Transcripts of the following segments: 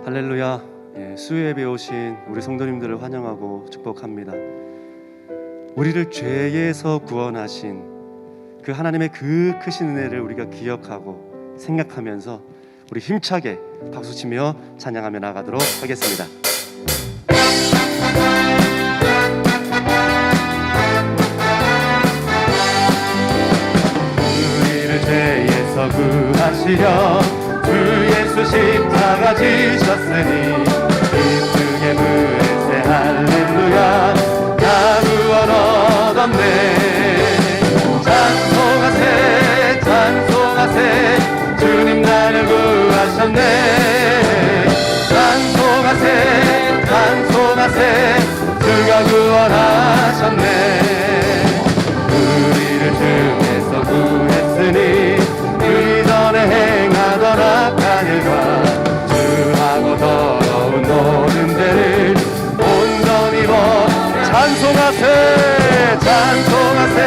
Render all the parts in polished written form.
할렐루야. 수요예배에 오신 우리 성도님들을 환영하고 축복합니다. 우리를 죄에서 구원하신 그 하나님의 그 크신 은혜를 우리가 기억하고 생각하면서 우리 힘차게 박수치며 찬양하며 나가도록 하겠습니다. 우리를 죄에서 구하시려 주 예수 십자가 지셨으니 기쁘게 부르세 할렐루야. 나 구원 얻었네. 찬송하세 찬송하세 주님 나를 구하셨네. 찬송하세 찬송하세 주가 구원하셨네. 우리를 주께서 구했으니 그 이전에 행하던 악한 일과 주하고 더러운 모든 죄를 온전히 찬송하세 찬송하세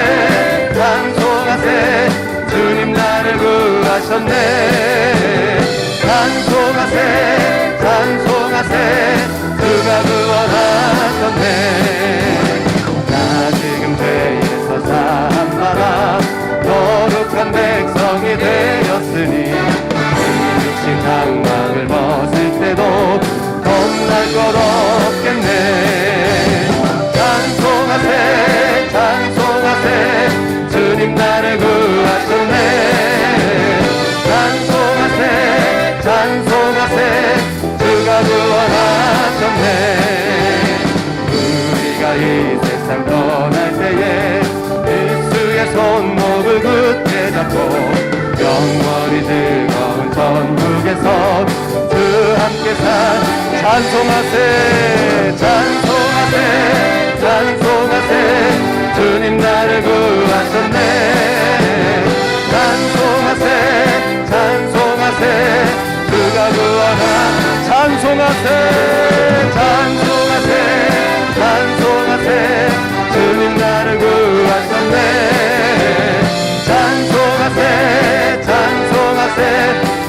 찬송하세 주님 나를 구하셨네. 찬송하세 찬송하세 주가 구원하셨네. 나 지금 죄에서 사함받아 거룩한 백성이 되었으니 육신 장막을 벗을 때도 겁날 것 없겠네. 찬송하세 찬송하세 주님 나를 구하셨네. 찬송하세 찬송하세 주가 구원하셨네. 우리가 이 세상 떠날 때에 예수의 손목을 굳게 잡고 영원히 즐거운 천국에서 주 함께 찬송하세 찬송하세 찬송하세 주님 나를 구하셨네. 찬송하세 찬송하세 주가 찬송하세 찬송하세 찬송하세 주님 나를 구하셨네. 찬송하세 찬송하세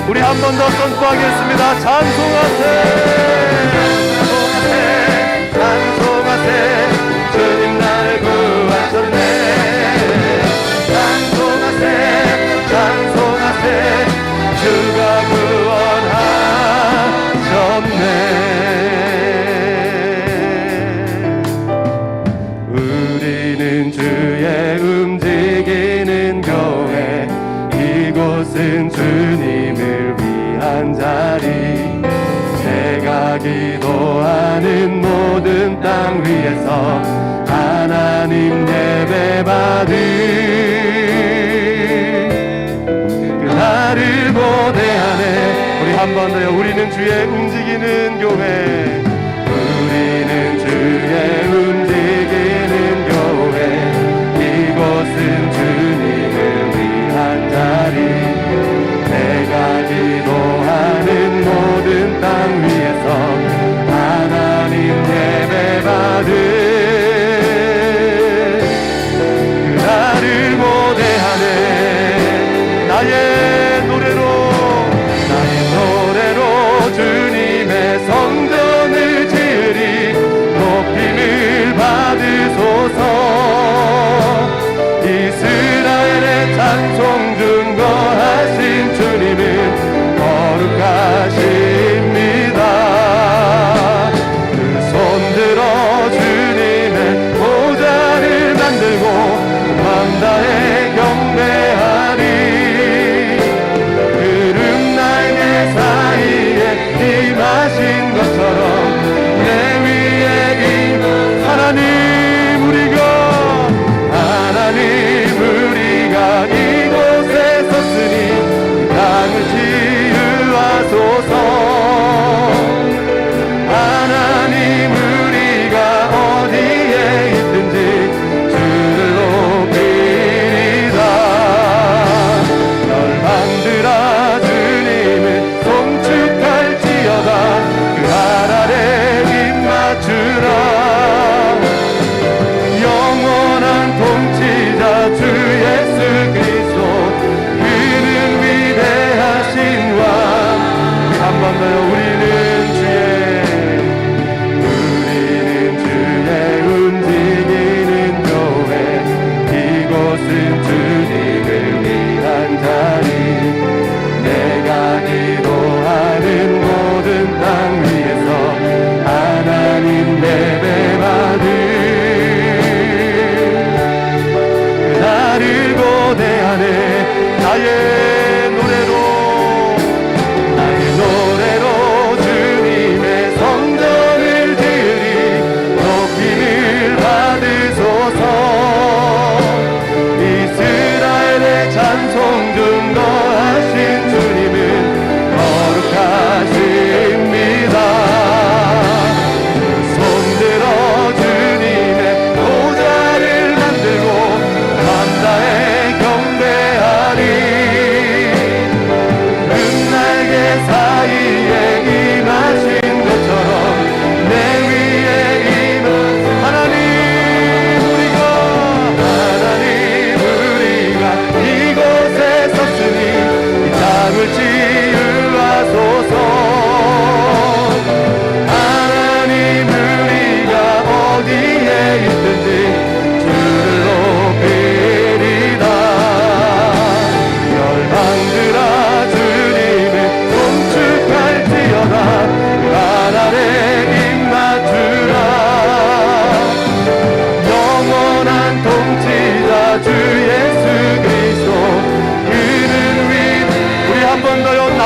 우리 한 번 더 선포하겠습니다. 찬송하세 찬송하세 찬송하세 주님 나를 구하셨네. 찬송하세 찬송하세 주가 구원하셨네. 우리는 주의 움직이는 교회, 이곳은 주님을 위한 자리. 내가 기도하는 모든 땅 위에서 하나님 예배 받은 그날을 고대하네. 우리 한 번 더요. 우리는 주의 움직이는 교회, 우리는 주의 움직이는 교회, 이곳은 주님을 위한 자리. 내가 기도하는 모든 땅 위에서 하나님 예배 받은 그날을 고대하네. 나의 노래로 주님의 성전을 지으리. 높임을 받으소서. 이스라엘의 찬송 증거하신 주님은 거룩하십니다. 그 손들어 주님의 보좌를 만들고 마음 다해 경배하리. 그름 날개 사이에 임하신 것처럼 내 위에 하나님 우리가 이곳에 섰으니 땅을 치유하소서. 하나님 우리가 어디에 있든지 주를 높이리다. 열방들아 주님을 송축할지어다. 그 알 아래 입 맞추라. 영원한 통치자 주 예수 그리스도, 그는 위대하신 왕. 한 번 더요. 우리는 주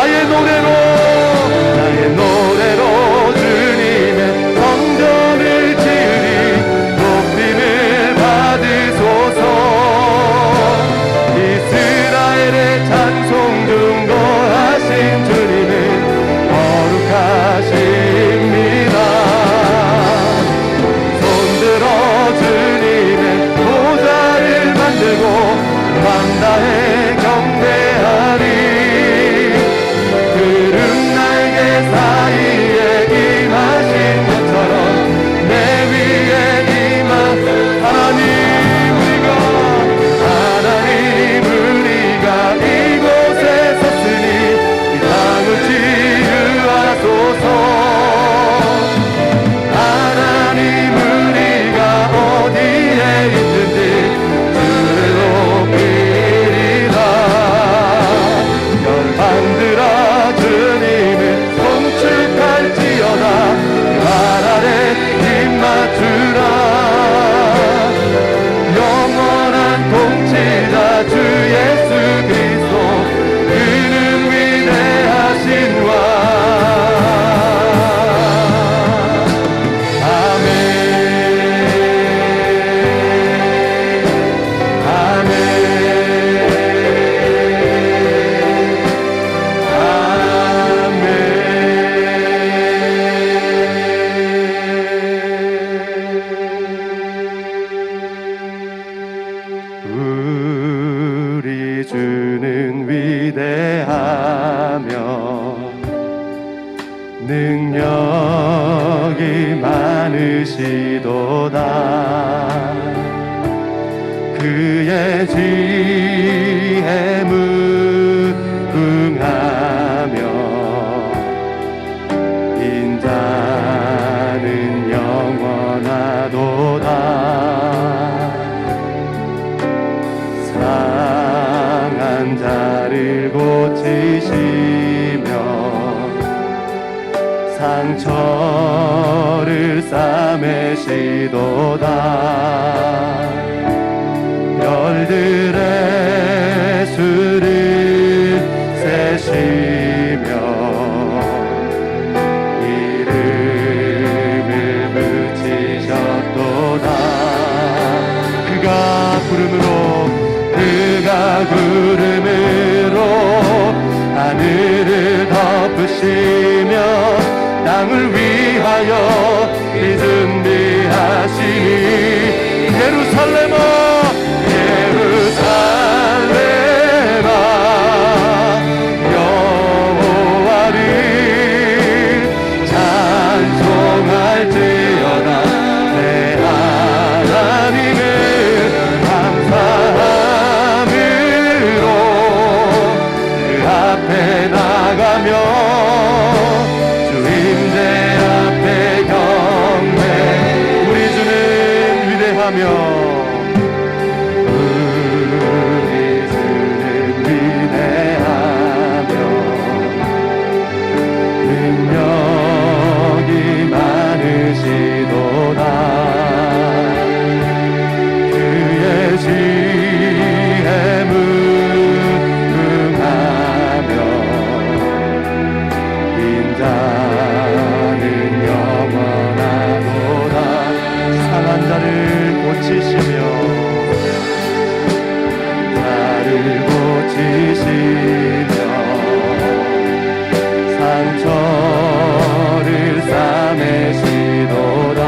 나의 노래로 주님의 성전을 지으리. 높임을 받으소서. 이스라엘의 찬송 중거하신 주님은 거룩하십니다. 손들어 주님의 보좌를 만들고 왕다해 경배하리. 구름 날개 사이에 임하신 것처럼 내 위에 임하신 하나님 우리가 이곳에 섰으니 이 땅을 치유하소서. 하나님 우리가 어디에 있든지 주를 높이리라. 열방들아 주님을 송축할지어다. 발 아래 입 맞추라. 영원한 통치자 주 예수 그리스도 그는 위대하신 왕. 아멘 아멘 우리 주는 위대하며 능력이 많으시도다. 그의 지혜 무궁하며 인자는 영원하도다. 상한 자를 고치시며 상처를 싸매시도다. 별들의 수를 세시며 이름을 붙이셨도다. 그가 구름으로 하늘을 덮으시며 땅을 위하여 이 준비하시니. 예루살렘아 여호와를 찬송할지어다. 내 하나님을 감사함으로 그 앞에 나가며 주 임재 앞에 경배. 우리 주는 위대하며 능력이 많으시도다. 그의 지혜 무궁하며 인자는 영원하도다. 상한 자를 고치시며 나를 고치시며 상처를 싸매시도다.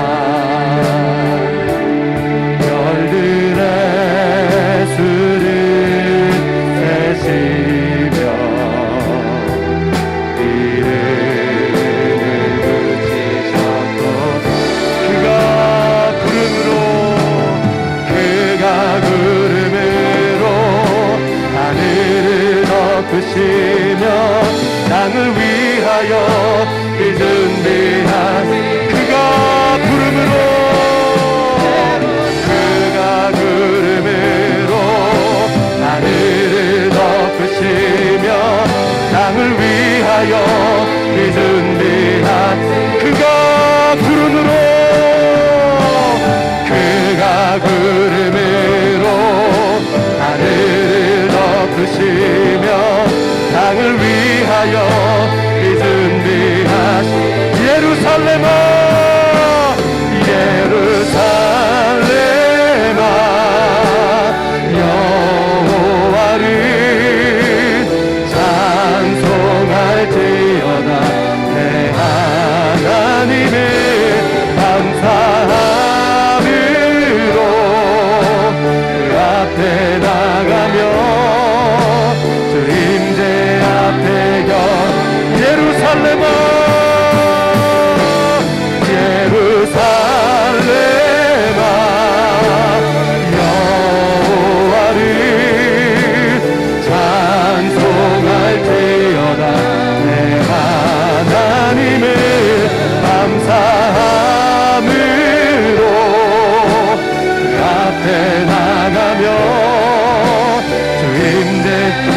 별들의 수를 세시며 이름을 붙이셨도다. 그가 구름으로 하늘을 덮으시며 땅을 위하여 이 준비하신. 그가 구름으로 하늘을 덮으시며 땅을 위하여 이 준비하신. 그가 구름으로 하늘을 덮으시며 땅을 위하여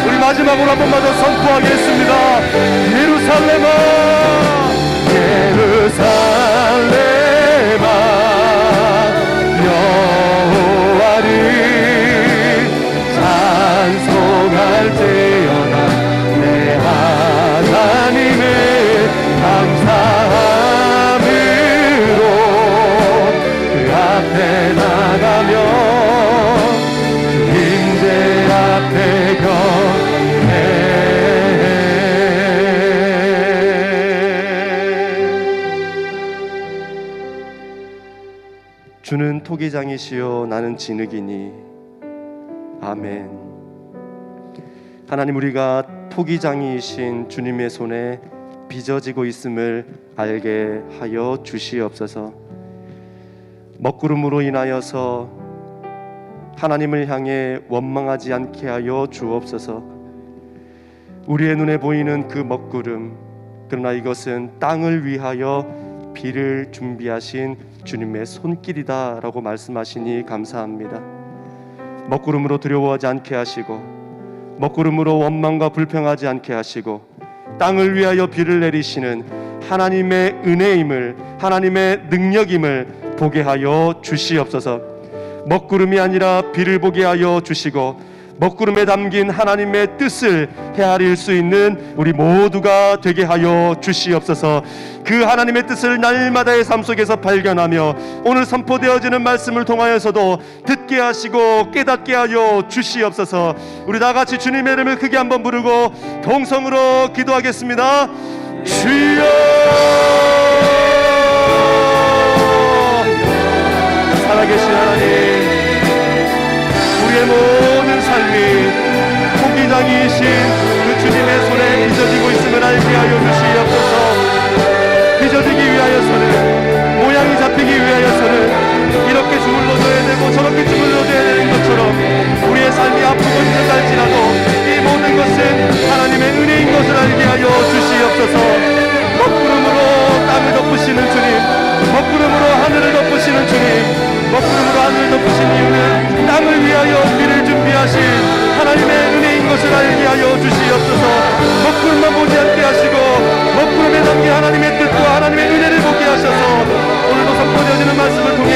우리 마지막으로 한 번만 더 선포하겠습니다. 예루살렘아 예루살렘아 여호와를 찬송할 때여나 내 하나님을 감사함으로 그 앞에 나가며 임재 앞에 경배. 주는 토기장이시요 나는 진흙이니. 아멘. 하나님, 우리가 토기장이신 주님의 손에 빚어지고 있음을 알게 하여 주시옵소서. 먹구름으로 인하여서 하나님을 향해 원망하지 않게 하여 주옵소서. 우리의 눈에 보이는 그 먹구름, 그러나 이것은 땅을 위하여 비를 준비하신 주님의 손길이다 라고 말씀하시니 감사합니다. 먹구름으로 두려워하지 않게 하시고, 먹구름으로 원망과 불평하지 않게 하시고, 땅을 위하여 비를 내리시는 하나님의 은혜임을, 하나님의 능력임을 보게 하여 주시옵소서. 먹구름이 아니라 비를 보게 하여 주시고, 먹구름에 담긴 하나님의 뜻을 헤아릴 수 있는 우리 모두가 되게 하여 주시옵소서. 그 하나님의 뜻을 날마다의 삶 속에서 발견하며 오늘 선포되어지는 말씀을 통하여서도 듣게 하시고 깨닫게 하여 주시옵소서. 우리 다같이 주님의 이름을 크게 한번 부르고 동성으로 기도하겠습니다. 주여, 살아계신 하나님, 우리의 모든 삶이 토기장이신 그 주님의 손에 빚어지고 있음을 알게 하여 주시옵소서. 빚어지기 위하여서는, 모양이 잡히기 위하여서는 이렇게 주물러줘야 되고 저렇게 주물러줘야 되는 것처럼 우리의 삶이 아프고 힘들지라도 이 모든 것은 하나님의 은혜인 것을 알게 하여 주시옵소서. 먹구름으로 땅을 덮으시는 주님, 먹구름으로 하늘을 덮으시는 주님, 먹구름으로 하늘을 덮으신 이유는 땅을 위하여 비를 준비하신 하나님의 은혜인 것을 알게 하여 주시옵소서. 먹구름만 보지 않게 하시고 먹구름에 담긴 하나님의 뜻과 하나님의 은혜를 보게 하셔서 오늘도 선포되어지는 말씀을 통해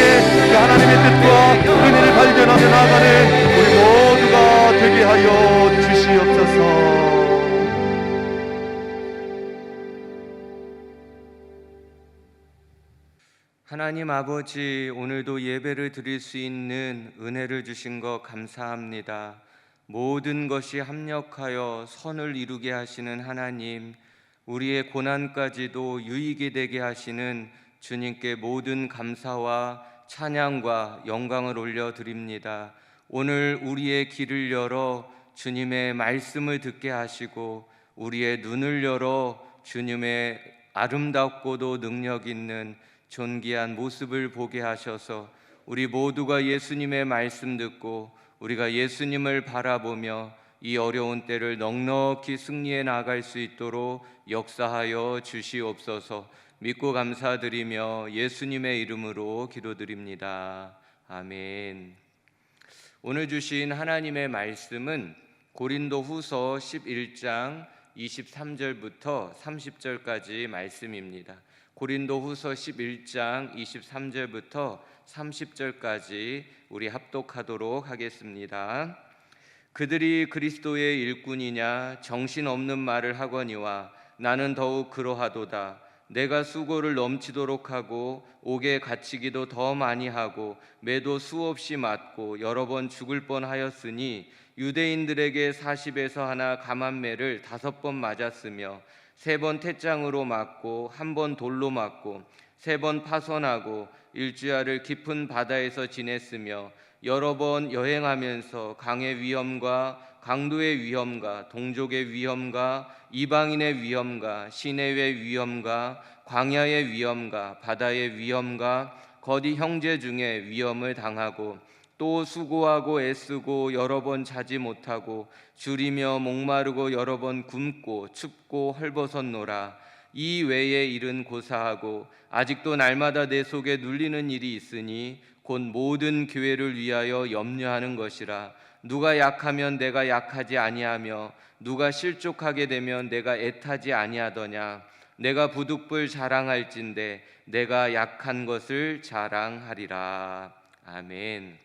그 하나님의 뜻과 은혜를 발견하며 나아가는 우리 모두가 되게 하여 주시옵소서. 하나님 아버지, 오늘도 예배를 드릴 수 있는 은혜를 주신 것 감사합니다. 모든 것이 합력하여 선을 이루게 하시는 하나님, 우리의 고난까지도 유익이 되게 하시는 주님께 모든 감사와 찬양과 영광을 올려드립니다. 오늘 우리의 귀를 열어 주님의 말씀을 듣게 하시고 우리의 눈을 열어 주님의 아름답고도 능력 있는 존귀한 모습을 보게 하셔서 우리 모두가 예수님의 말씀 듣고 우리가 예수님을 바라보며 이 어려운 때를 넉넉히 승리해 나갈 수 있도록 역사하여 주시옵소서. 믿고 감사드리며 예수님의 이름으로 기도드립니다. 아멘. 오늘 주신 하나님의 말씀은 고린도후서 11장 23절부터 30절까지 말씀입니다. 고린도후서 11장 23절부터 30절까지 우리 합독하도록 하겠습니다. 그들이 그리스도의 일꾼이냐 정신없는 말을 하거니와 나는 더욱 그러하도다. 내가 수고를 넘치도록 하고 옥에 갇히기도 더 많이 하고 매도 수없이 맞고 여러 번 죽을 뻔하였으니 유대인들에게 40에서 하나 감한매를 5번 맞았으며 3번 태장으로 맞고 1번 돌로 맞고 3번 파손하고 일주야를 깊은 바다에서 지냈으며 여러 번 여행하면서 강의 위험과 강도의 위험과 동족의 위험과 이방인의 위험과 시내의 위험과 광야의 위험과 바다의 위험과 거디 형제 중에 위험을 당하고 또 수고하고 애쓰고 여러 번 자지 못하고 줄이며 목마르고 여러 번 굶고 춥고 헐벗었노라. 이 외의 일은 고사하고 아직도 날마다 내 속에 눌리는 일이 있으니 곧 모든 교회를 위하여 염려하는 것이라. 누가 약하면 내가 약하지 아니하며 누가 실족하게 되면 내가 애타지 아니하더냐. 내가 부득불 자랑할진대 내가 약한 것을 자랑하리라. 아멘.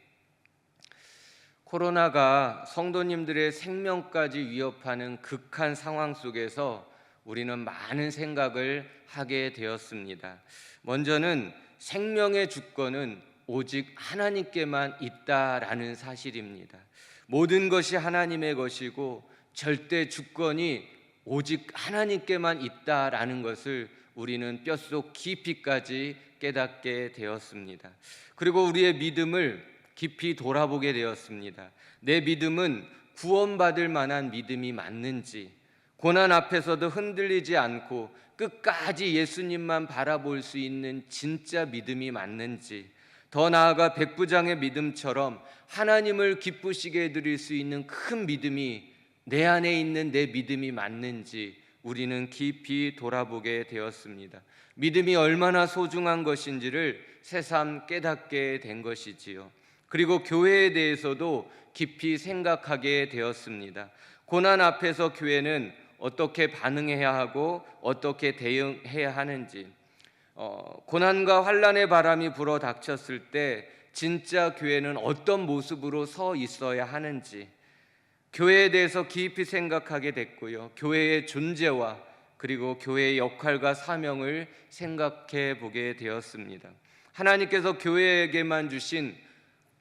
코로나가 성도님들의 생명까지 위협하는 극한 상황 속에서 우리는 많은 생각을 하게 되었습니다. 먼저는 생명의 주권은 오직 하나님께만 있다라는 사실입니다. 모든 것이 하나님의 것이고 절대 주권이 오직 하나님께만 있다라는 것을 우리는 뼛속 깊이까지 깨닫게 되었습니다. 그리고 우리의 믿음을 깊이 돌아보게 되었습니다. 내 믿음은 구원받을 만한 믿음이 맞는지, 고난 앞에서도 흔들리지 않고 끝까지 예수님만 바라볼 수 있는 진짜 믿음이 맞는지, 더 나아가 백부장의 믿음처럼 하나님을 기쁘시게 해드릴 수 있는 큰 믿음이 내 안에 있는 내 믿음이 맞는지 우리는 깊이 돌아보게 되었습니다. 믿음이 얼마나 소중한 것인지를 새삼 깨닫게 된 것이지요. 그리고 교회에 대해서도 깊이 생각하게 되었습니다. 고난 앞에서 교회는 어떻게 반응해야 하고 어떻게 대응해야 하는지, 고난과 환난의 바람이 불어 닥쳤을 때 진짜 교회는 어떤 모습으로 서 있어야 하는지 교회에 대해서 깊이 생각하게 됐고요. 교회의 존재와 그리고 교회의 역할과 사명을 생각해 보게 되었습니다. 하나님께서 교회에게만 주신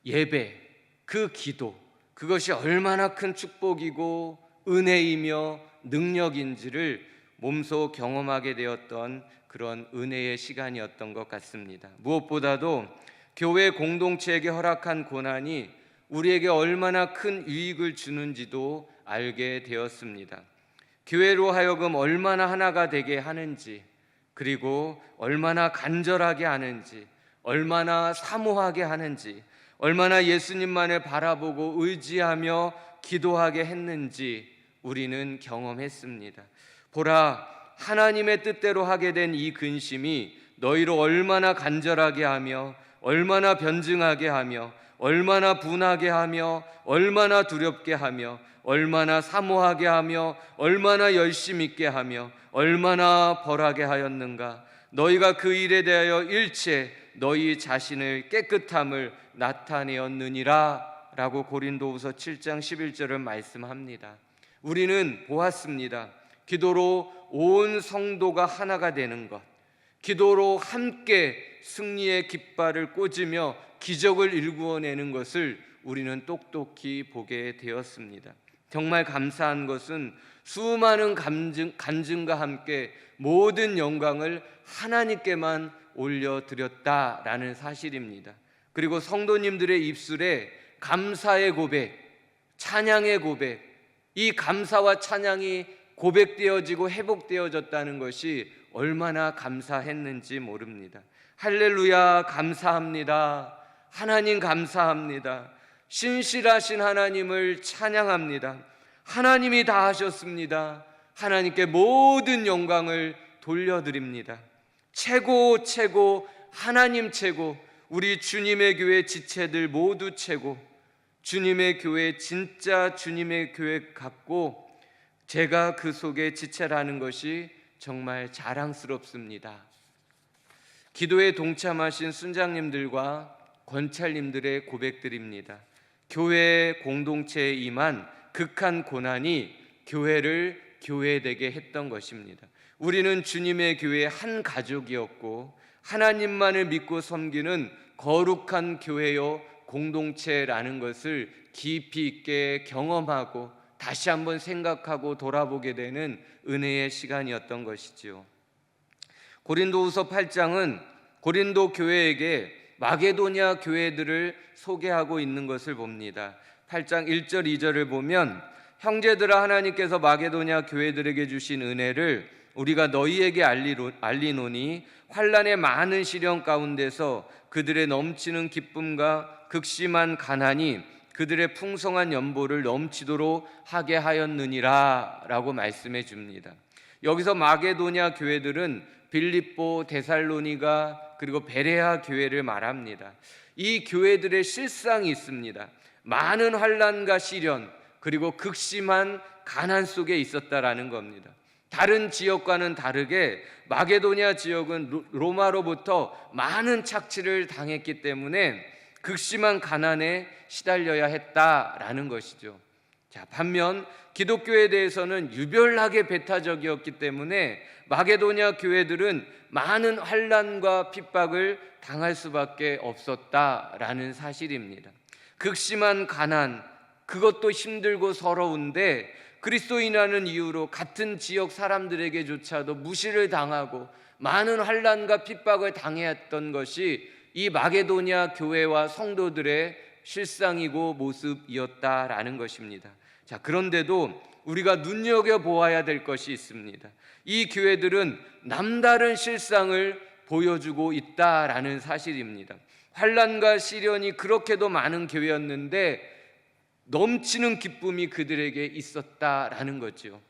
예배, 그 기도, 그것이 얼마나 큰 축복이고 은혜이며 능력인지를 몸소 경험하게 되었던 그런 은혜의 시간이었던 것 같습니다. 무엇보다도 교회 공동체에게 허락한 고난이 우리에게 얼마나 큰 유익을 주는지도 알게 되었습니다. 교회로 하여금 얼마나 하나가 되게 하는지, 그리고 얼마나 간절하게 하는지, 얼마나 사모하게 하는지, 얼마나 예수님만을 바라보고 의지하며 기도하게 했는지 우리는 경험했습니다. 보라, 하나님의 뜻대로 하게 된 이 근심이 너희로 얼마나 간절하게 하며 얼마나 변증하게 하며 얼마나 분하게 하며 얼마나 두렵게 하며 얼마나 사모하게 하며 얼마나 열심 있게 하며 얼마나 벌하게 하였는가. 너희가 그 일에 대하여 일체 너희 자신을 깨끗함을 나타내었느니라 라고 고린도후서 7장 11절을 말씀합니다. 우리는 보았습니다. 기도로 온 성도가 하나가 되는 것, 기도로 함께 승리의 깃발을 꽂으며 기적을 일구어내는 것을 우리는 똑똑히 보게 되었습니다. 정말 감사한 것은 수많은 간증과 함께 모든 영광을 하나님께만 올려드렸다라는 사실입니다. 그리고 성도님들의 입술에 감사의 고백, 찬양의 고백, 이 감사와 찬양이 고백되어지고 회복되어졌다는 것이 얼마나 감사했는지 모릅니다. 할렐루야, 감사합니다. 하나님 감사합니다. 신실하신 하나님을 찬양합니다. 하나님이 다 하셨습니다. 하나님께 모든 영광을 돌려드립니다. 최고 최고, 하나님 최고, 우리 주님의 교회 지체들 모두 최고, 주님의 교회, 진짜 주님의 교회 같고 제가 그 속에 지체라는 것이 정말 자랑스럽습니다. 기도에 동참하신 순장님들과 권찰님들의 고백들입니다. 교회 공동체에 임한 극한 고난이 교회를 교회되게 했던 것입니다. 우리는 주님의 교회의 한 가족이었고 하나님만을 믿고 섬기는 거룩한 교회요 공동체라는 것을 깊이 있게 경험하고 다시 한번 생각하고 돌아보게 되는 은혜의 시간이었던 것이지요. 고린도후서 8장은 고린도 교회에게 마게도냐 교회들을 소개하고 있는 것을 봅니다. 8장 1절 2절을 보면 형제들아, 하나님께서 마게도냐 교회들에게 주신 은혜를 우리가 너희에게 알리노니 환난의 많은 시련 가운데서 그들의 넘치는 기쁨과 극심한 가난이 그들의 풍성한 연보를 넘치도록 하게 하였느니라 라고 말씀해 줍니다. 여기서 마게도냐 교회들은 빌립보, 데살로니가 그리고 베레아 교회를 말합니다. 이 교회들의 실상이 있습니다. 많은 환난과 시련 그리고 극심한 가난 속에 있었다라는 겁니다. 다른 지역과는 다르게 마게도냐 지역은 로마로부터 많은 착취를 당했기 때문에 극심한 가난에 시달려야 했다라는 것이죠. 자, 반면 기독교에 대해서는 유별나게 배타적이었기 때문에 마게도냐 교회들은 많은 환난과 핍박을 당할 수밖에 없었다라는 사실입니다. 극심한 가난, 그것도 힘들고 서러운데 그리스도인이라는 이유로 같은 지역 사람들에게조차도 무시를 당하고 많은 환난과 핍박을 당했던 것이 이 마게도냐 교회와 성도들의 실상이고 모습이었다라는 것입니다. 자, 그런데도 우리가 눈여겨보아야 될 것이 있습니다. 이 교회들은 남다른 실상을 보여주고 있다라는 사실입니다. 환난과 시련이 그렇게도 많은 교회였는데 넘치는 기쁨이 그들에게 있었다라는 거죠.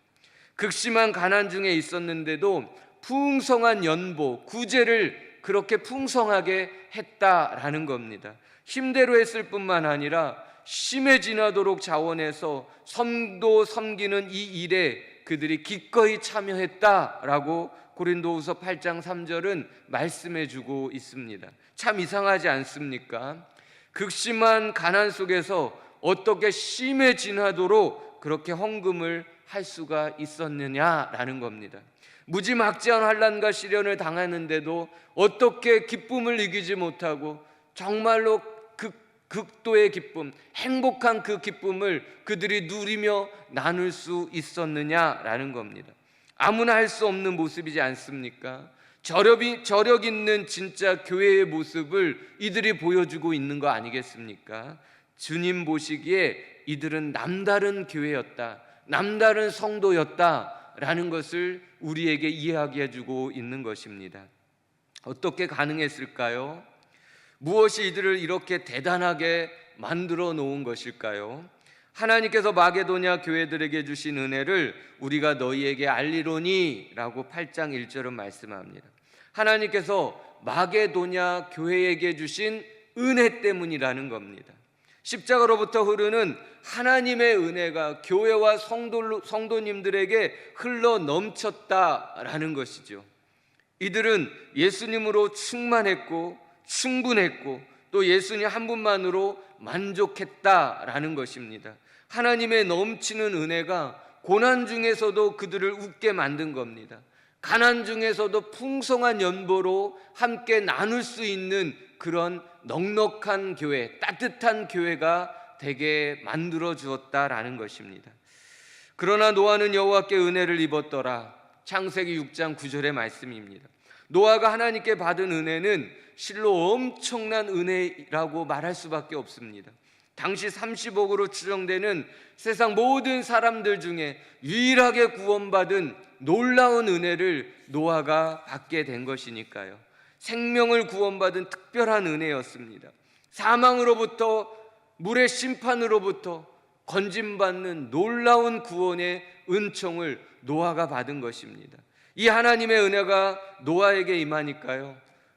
극심한 가난 중에 있었는데도 풍성한 연보, 구제를 그렇게 풍성하게 했다라는 겁니다. 힘대로 했을 뿐만 아니라 심해 지나도록 자원해서 성도 섬기는 이 일에 그들이 기꺼이 참여했다라고 고린도후서 8장 3절은 말씀해 주고 있습니다. 참 이상하지 않습니까? 극심한 가난 속에서 어떻게 심해 지나도록 그렇게 헌금을 할 수가 있었느냐라는 겁니다. 무지막지한 환난과 시련을 당하는데도 어떻게 기쁨을 이기지 못하고 정말로 극도의 기쁨, 행복한 그 기쁨을 그들이 누리며 나눌 수 있었느냐라는 겁니다. 아무나 할 수 없는 모습이지 않습니까? 저력 있는 진짜 교회의 모습을 이들이 보여주고 있는 거 아니겠습니까? 주님 보시기에 이들은 남다른 교회였다, 남다른 성도였다라는 것을 우리에게 이해하게 해주고 있는 것입니다. 어떻게 가능했을까요? 무엇이 이들을 이렇게 대단하게 만들어 놓은 것일까요? 하나님께서 마게도냐 교회들에게 주신 은혜를 우리가 너희에게 알리로니 라고 8장 1절은 말씀합니다. 하나님께서 마게도냐 교회에게 주신 은혜 때문이라는 겁니다. 십자가로부터 흐르는 하나님의 은혜가 교회와 성도님들에게 흘러 넘쳤다라는 것이죠. 이들은 예수님으로 충만했고 충분했고 또 예수님 한 분만으로 만족했다라는 것입니다. 하나님의 넘치는 은혜가 고난 중에서도 그들을 웃게 만든 겁니다. 가난 중에서도 풍성한 연보로 함께 나눌 수 있는 그런 넉넉한 교회, 따뜻한 교회가 되게 만들어 주었다라는 것입니다. 그러나 노아는 여호와께 은혜를 입었더라. 창세기 6장 9절의 말씀입니다. 노아가 하나님께 받은 은혜는 실로 엄청난 은혜라고 말할 수밖에 없습니다. 당시 30억으로 추정되는 세상 모든 사람들 중에 유일하게 구원받은 놀라운 은혜를 노아가 받게 된 것이니까요. 생명을 구원받은 특별한 은혜였습니다. 사망으로부터, 물의 심판으로부터 건짐받는 놀라운 구원의 은총을 노아가 받은 것입니다. 이 하나님의 은혜가 노아에게 임하니까요,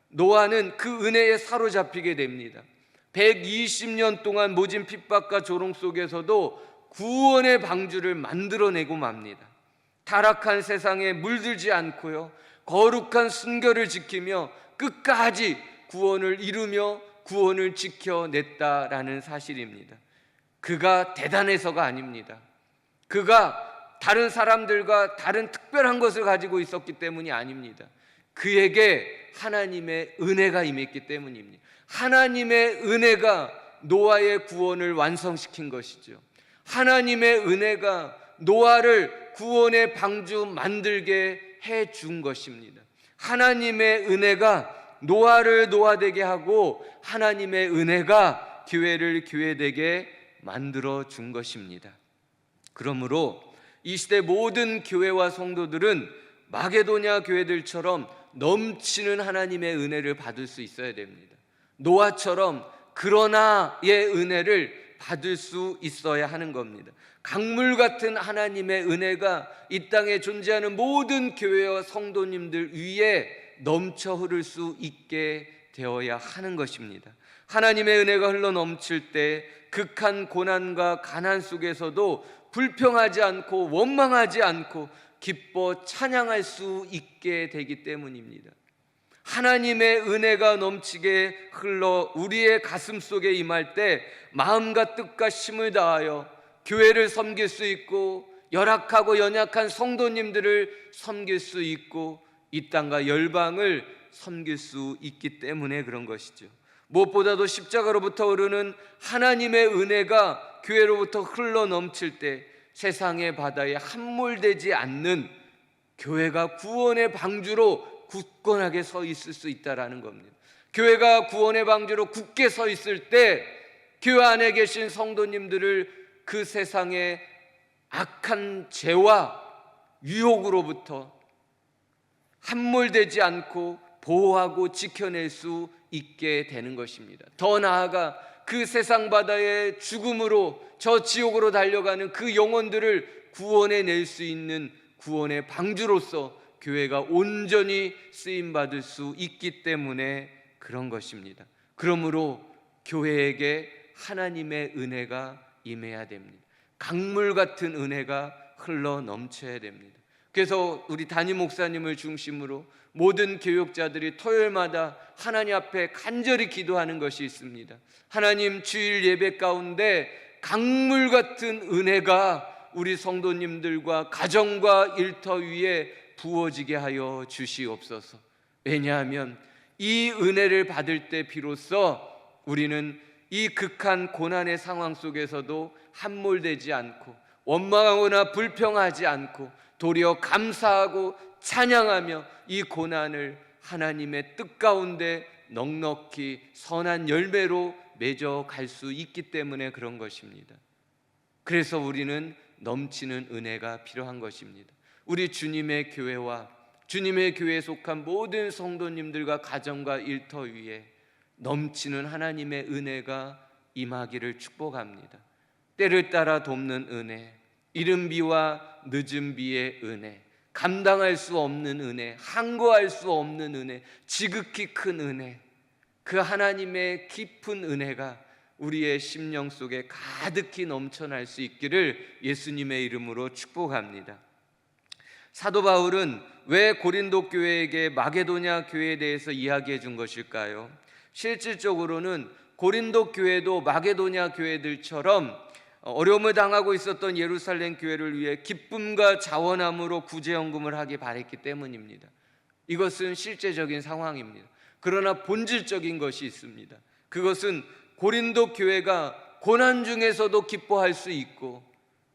노아는 그 은혜에 사로잡히게 됩니다. 120년 동안 모진 핍박과 조롱 속에서도 구원의 방주를 만들어내고 맙니다. 타락한 세상에 물들지 않고요, 거룩한 순결을 지키며 끝까지 구원을 이루며 구원을 지켜냈다라는 사실입니다. 그가 대단해서가 아닙니다. 그가 다른 사람들과 다른 특별한 것을 가지고 있었기 때문이 아닙니다. 그에게 하나님의 은혜가 임했기 때문입니다. 하나님의 은혜가 노아의 구원을 완성시킨 것이죠. 하나님의 은혜가 노아를 구원의 방주 만들게 해준 것입니다. 하나님의 은혜가 노아를 노아되게 하고 하나님의 은혜가 교회를 교회되게 만들어 준 것입니다. 그러므로 이 시대 모든 교회와 성도들은 마게도냐 교회들처럼 넘치는 하나님의 은혜를 받을 수 있어야 됩니다. 노아처럼 그러나의 은혜를 받을 수 있어야 하는 겁니다. 강물 같은 하나님의 은혜가 이 땅에 존재하는 모든 교회와 성도님들 위에 넘쳐 흐를 수 있게 되어야 하는 것입니다. 하나님의 은혜가 흘러 넘칠 때 극한 고난과 가난 속에서도 불평하지 않고 원망하지 않고 기뻐 찬양할 수 있게 되기 때문입니다. 하나님의 은혜가 넘치게 흘러 우리의 가슴 속에 임할 때 마음과 뜻과 힘을 다하여 교회를 섬길 수 있고 열악하고 연약한 성도님들을 섬길 수 있고 이 땅과 열방을 섬길 수 있기 때문에 그런 것이죠. 무엇보다도 십자가로부터 흐르는 하나님의 은혜가 교회로부터 흘러 넘칠 때 세상의 바다에 함몰되지 않는 교회가 구원의 방주로 굳건하게 서 있을 수 있다라는 겁니다. 교회가 구원의 방주로 굳게 서 있을 때 교회 안에 계신 성도님들을 그 세상의 악한 죄와 유혹으로부터 함몰되지 않고 보호하고 지켜낼 수 있게 되는 것입니다. 더 나아가 그 세상 바다의 죽음으로 저 지옥으로 달려가는 그 영혼들을 구원해낼 수 있는 구원의 방주로서 교회가 온전히 쓰임받을 수 있기 때문에 그런 것입니다. 그러므로 교회에게 하나님의 은혜가 임해야 됩니다. 강물 같은 은혜가 흘러 넘쳐야 됩니다. 그래서 우리 담임 목사님을 중심으로 모든 교육자들이 토요일마다 하나님 앞에 간절히 기도하는 것이 있습니다. 하나님, 주일 예배 가운데 강물 같은 은혜가 우리 성도님들과 가정과 일터 위에 부어지게 하여 주시옵소서. 왜냐하면 이 은혜를 받을 때 비로소 우리는 이 극한 고난의 상황 속에서도 함몰되지 않고 원망하거나 불평하지 않고 도리어 감사하고 찬양하며 이 고난을 하나님의 뜻 가운데 넉넉히 선한 열매로 맺어 갈 수 있기 때문에 그런 것입니다. 그래서 우리는 넘치는 은혜가 필요한 것입니다. 우리 주님의 교회와 주님의 교회에 속한 모든 성도님들과 가정과 일터 위에 넘치는 하나님의 은혜가 임하기를 축복합니다. 때를 따라 돕는 은혜, 이른 비와 늦은 비의 은혜, 감당할 수 없는 은혜, 항거할 수 없는 은혜, 지극히 큰 은혜, 그 하나님의 깊은 은혜가 우리의 심령 속에 가득히 넘쳐날 수 있기를 예수님의 이름으로 축복합니다. 사도 바울은 왜 고린도 교회에게 마게도냐 교회에 대해서 이야기해 준 것일까요? 실질적으로는 고린도 교회도 마게도냐 교회들처럼 어려움을 당하고 있었던 예루살렘 교회를 위해 기쁨과 자원함으로 구제연금을 하기 바랬기 때문입니다. 이것은 실제적인 상황입니다. 그러나 본질적인 것이 있습니다. 그것은 고린도 교회가 고난 중에서도 기뻐할 수 있고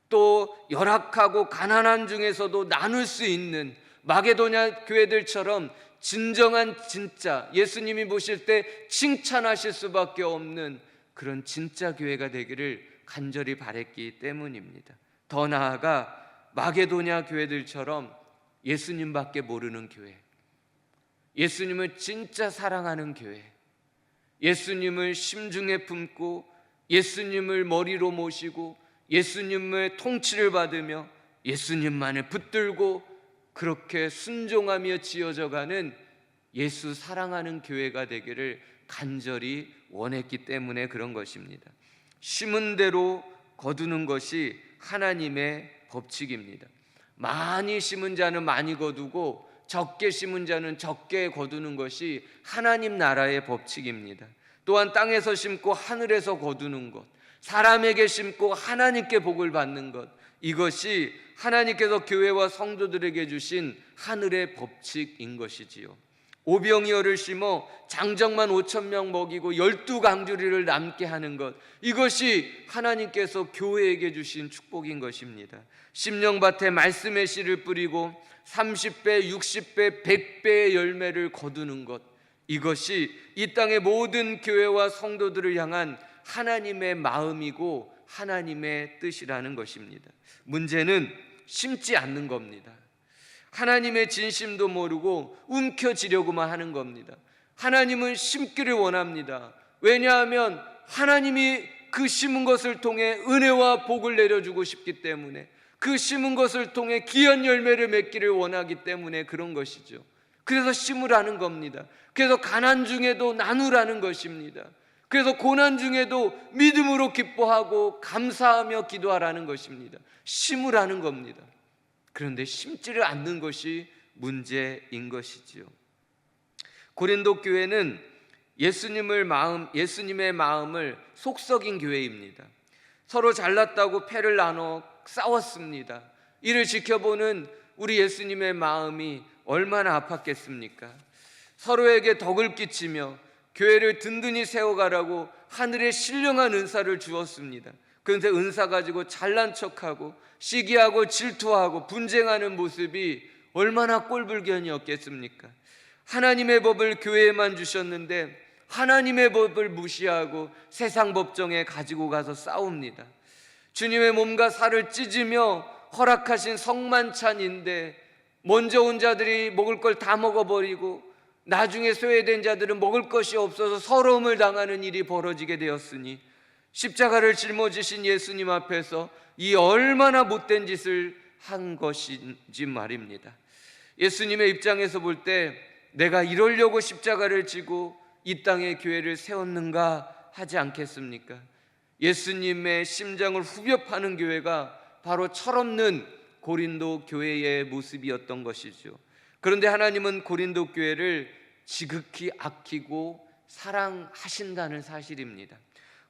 또 열악하고 가난한 중에서도 나눌 수 있는 마게도냐 교회들처럼 진정한 진짜 예수님이 보실 때 칭찬하실 수밖에 없는 그런 진짜 교회가 되기를 간절히 바랬기 때문입니다. 더 나아가 마게도냐 교회들처럼 예수님밖에 모르는 교회, 예수님을 진짜 사랑하는 교회, 예수님을 심중에 품고 예수님을 머리로 모시고 예수님의 통치를 받으며 예수님만을 붙들고 그렇게 순종하며 지어져가는 예수 사랑하는 교회가 되기를 간절히 원했기 때문에 그런 것입니다. 심은 대로 거두는 것이 하나님의 법칙입니다. 많이 심은 자는 많이 거두고 적게 심은 자는 적게 거두는 것이 하나님 나라의 법칙입니다. 또한 땅에서 심고 하늘에서 거두는 것, 사람에게 심고 하나님께 복을 받는 것, 이것이 하나님께서 교회와 성도들에게 주신 하늘의 법칙인 것이지요. 오병이어를 심어 장정만 5,000명 먹이고 12강주리를 남게 하는 것, 이것이 하나님께서 교회에게 주신 축복인 것입니다. 심령밭에 말씀의 씨를 뿌리고 30배, 60배, 100배의 열매를 거두는 것, 이것이 이 땅의 모든 교회와 성도들을 향한 하나님의 마음이고 하나님의 뜻이라는 것입니다. 문제는 심지 않는 겁니다. 하나님의 진심도 모르고 움켜쥐려고만 하는 겁니다. 하나님은 심기를 원합니다. 왜냐하면 하나님이 그 심은 것을 통해 은혜와 복을 내려주고 싶기 때문에, 그 심은 것을 통해 귀한 열매를 맺기를 원하기 때문에 그런 것이죠. 그래서 심으라는 겁니다. 그래서 가난 중에도 나누라는 것입니다. 그래서 고난 중에도 믿음으로 기뻐하고 감사하며 기도하라는 것입니다. 심으라는 겁니다. 그런데 심지를 않는 것이 문제인 것이지요. 고린도 교회는 예수님의 마음을 속썩인 교회입니다. 서로 잘났다고 패를 나눠 싸웠습니다. 이를 지켜보는 우리 예수님의 마음이 얼마나 아팠겠습니까? 서로에게 덕을 끼치며 교회를 든든히 세워가라고 하늘의 신령한 은사를 주었습니다. 그런데 은사 가지고 잘난 척하고 시기하고 질투하고 분쟁하는 모습이 얼마나 꼴불견이었겠습니까? 하나님의 법을 교회에만 주셨는데 하나님의 법을 무시하고 세상 법정에 가지고 가서 싸웁니다. 주님의 몸과 살을 찢으며 허락하신 성만찬인데 먼저 온 자들이 먹을 걸 다 먹어버리고 나중에 소외된 자들은 먹을 것이 없어서 서러움을 당하는 일이 벌어지게 되었으니 십자가를 짊어지신 예수님 앞에서 이 얼마나 못된 짓을 한 것인지 말입니다. 예수님의 입장에서 볼 때 내가 이러려고 십자가를 지고 이 땅에 교회를 세웠는가 하지 않겠습니까? 예수님의 심장을 후벼 파는 교회가 바로 철없는 고린도 교회의 모습이었던 것이죠. 그런데 하나님은 고린도 교회를 지극히 아끼고 사랑하신다는 사실입니다.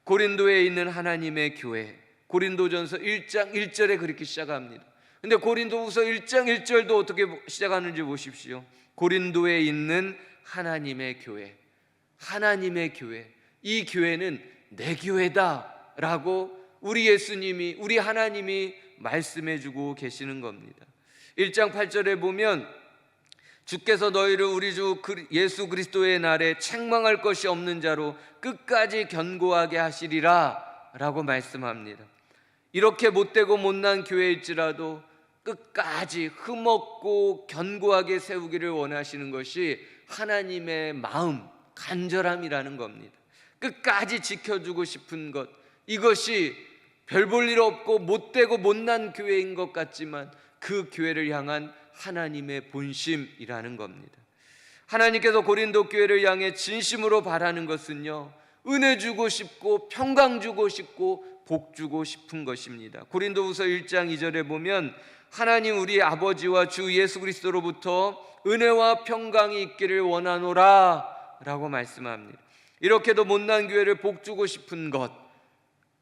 고린도에 있는 하나님의 교회, 고린도전서 1장 1절에 그렇게 시작합니다. 근데 고린도후서 1장 1절도 어떻게 시작하는지 보십시오. 고린도에 있는 하나님의 교회, 하나님의 교회, 이 교회는 내 교회다라고 우리 예수님이, 우리 하나님이 말씀해 주고 계시는 겁니다. 1장 8절에 보면 주께서 너희를 우리 주 예수 그리스도의 날에 책망할 것이 없는 자로 끝까지 견고하게 하시리라 라고 말씀합니다. 이렇게 못되고 못난 교회일지라도 끝까지 흠없고 견고하게 세우기를 원하시는 것이 하나님의 마음, 간절함이라는 겁니다. 끝까지 지켜주고 싶은 것, 이것이 별 볼 일 없고 못되고 못난 교회인 것 같지만 그 교회를 향한 하나님의 본심이라는 겁니다. 하나님께서 고린도 교회를 향해 진심으로 바라는 것은요, 은혜 주고 싶고 평강 주고 싶고 복 주고 싶은 것입니다. 고린도후서 1장 2절에 보면 하나님 우리 아버지와 주 예수 그리스도로부터 은혜와 평강이 있기를 원하노라 라고 말씀합니다. 이렇게도 못난 교회를 복 주고 싶은 것,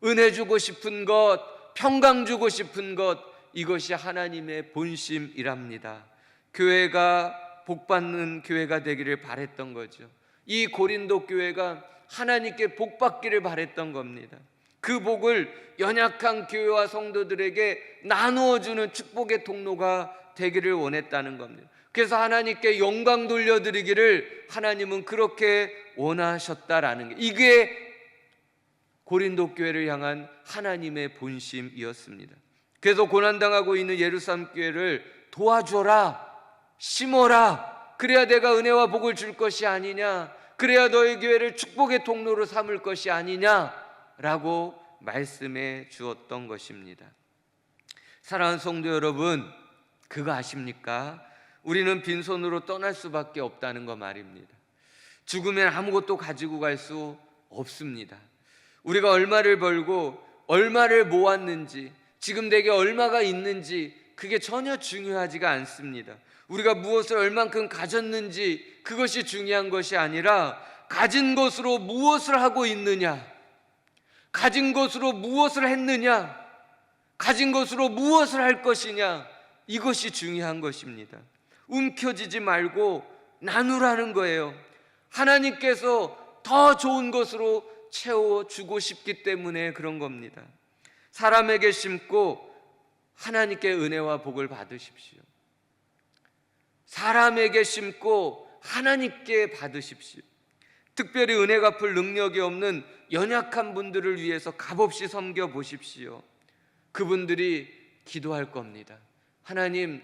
은혜 주고 싶은 것, 평강 주고 싶은 것, 이것이 하나님의 본심이랍니다. 교회가 복받는 교회가 되기를 바랬던 거죠. 이 고린도 교회가 하나님께 복받기를 바랬던 겁니다. 그 복을 연약한 교회와 성도들에게 나누어주는 축복의 통로가 되기를 원했다는 겁니다. 그래서 하나님께 영광 돌려드리기를 하나님은 그렇게 원하셨다라는 게, 이게 고린도 교회를 향한 하나님의 본심이었습니다. 그래서 고난당하고 있는 예루살렘 교회를 도와줘라, 심어라, 그래야 내가 은혜와 복을 줄 것이 아니냐, 그래야 너희 교회를 축복의 통로로 삼을 것이 아니냐라고 말씀해 주었던 것입니다. 사랑하는 성도 여러분, 그거 아십니까? 우리는 빈손으로 떠날 수밖에 없다는 거 말입니다. 죽으면 아무것도 가지고 갈 수 없습니다. 우리가 얼마를 벌고 얼마를 모았는지, 지금 내게 얼마가 있는지 그게 전혀 중요하지가 않습니다. 우리가 무엇을 얼만큼 가졌는지 그것이 중요한 것이 아니라 가진 것으로 무엇을 하고 있느냐, 가진 것으로 무엇을 했느냐, 가진 것으로 무엇을 할 것이냐, 이것이 중요한 것입니다. 움켜쥐지 말고 나누라는 거예요. 하나님께서 더 좋은 것으로 채워주고 싶기 때문에 그런 겁니다. 사람에게 심고 하나님께 은혜와 복을 받으십시오. 사람에게 심고 하나님께 받으십시오. 특별히 은혜 갚을 능력이 없는 연약한 분들을 위해서 값없이 섬겨 보십시오. 그분들이 기도할 겁니다. 하나님,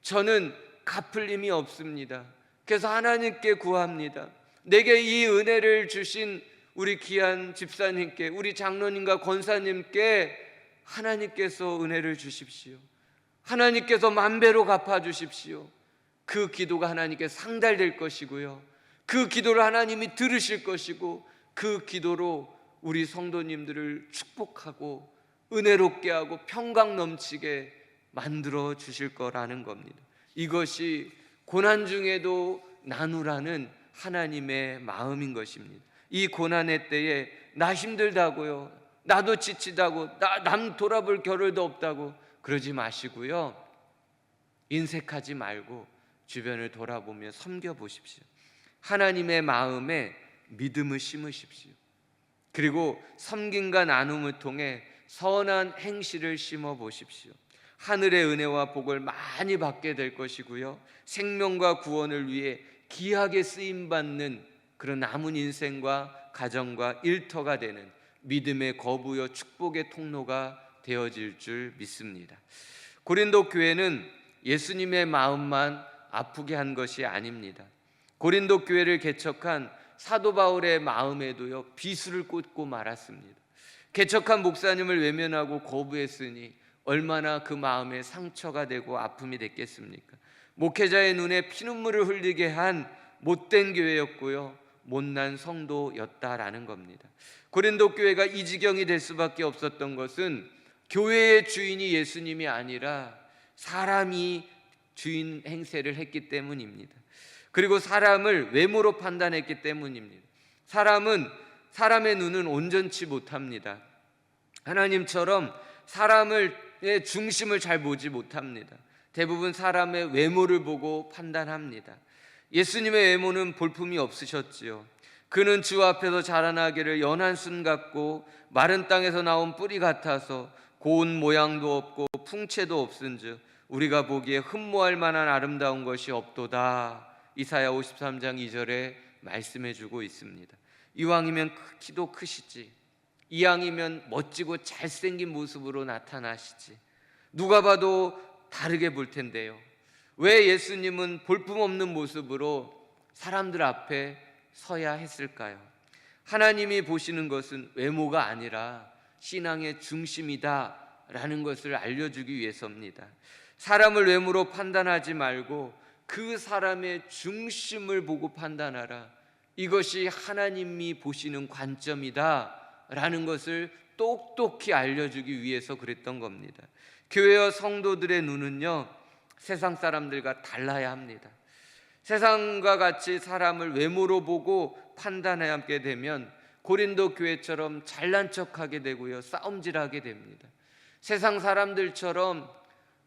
저는 갚을 힘이 없습니다. 그래서 하나님께 구합니다. 내게 이 은혜를 주신 우리 귀한 집사님께, 우리 장로님과 권사님께 하나님께서 은혜를 주십시오. 하나님께서 만배로 갚아주십시오. 그 기도가 하나님께 상달될 것이고요, 그 기도를 하나님이 들으실 것이고, 그 기도로 우리 성도님들을 축복하고 은혜롭게 하고 평강 넘치게 만들어 주실 거라는 겁니다. 이것이 고난 중에도 나누라는 하나님의 마음인 것입니다. 이 고난의 때에 나 힘들다고요, 나도 지치다고, 남 돌아볼 겨를도 없다고 그러지 마시고요, 인색하지 말고 주변을 돌아보며 섬겨보십시오. 하나님의 마음에 믿음을 심으십시오. 그리고 섬김과 나눔을 통해 선한 행실을 심어 보십시오. 하늘의 은혜와 복을 많이 받게 될 것이고요, 생명과 구원을 위해 귀하게 쓰임받는 그런 남은 인생과 가정과 일터가 되는 믿음의 거부요 축복의 통로가 되어질 줄 믿습니다. 고린도 교회는 예수님의 마음만 아프게 한 것이 아닙니다. 고린도 교회를 개척한 사도 바울의 마음에도요 비수를 꽂고 말았습니다. 개척한 목사님을 외면하고 거부했으니 얼마나 그 마음에 상처가 되고 아픔이 됐겠습니까? 목회자의 눈에 피눈물을 흘리게 한 못된 교회였고요, 못난 성도였다라는 겁니다. 고린도 교회가 이 지경이 될 수밖에 없었던 것은 교회의 주인이 예수님이 아니라 사람이 주인 행세를 했기 때문입니다. 그리고 사람을 외모로 판단했기 때문입니다. 사람의 눈은 온전치 못합니다. 하나님처럼 사람의 중심을 잘 보지 못합니다. 대부분 사람의 외모를 보고 판단합니다. 예수님의 외모는 볼품이 없으셨지요. 그는 주 앞에서 자라나기를 연한 순 같고 마른 땅에서 나온 뿌리 같아서 고운 모양도 없고 풍채도 없은즉 우리가 보기에 흠모할 만한 아름다운 것이 없도다. 이사야 53장 2절에 말씀해 주고 있습니다. 이왕이면 키도 크시지, 이왕이면 멋지고 잘생긴 모습으로 나타나시지, 누가 봐도 다르게 볼 텐데요, 왜 예수님은 볼품없는 모습으로 사람들 앞에 서야 했을까요? 하나님이 보시는 것은 외모가 아니라 신앙의 중심이다 라는 것을 알려주기 위해서입니다. 사람을 외모로 판단하지 말고 그 사람의 중심을 보고 판단하라. 이것이 하나님이 보시는 관점이다 라는 것을 똑똑히 알려주기 위해서 그랬던 겁니다. 교회와 성도들의 눈은요 세상 사람들과 달라야 합니다. 세상과 같이 사람을 외모로 보고 판단하게 되면 고린도 교회처럼 잘난 척하게 되고요, 싸움질하게 됩니다. 세상 사람들처럼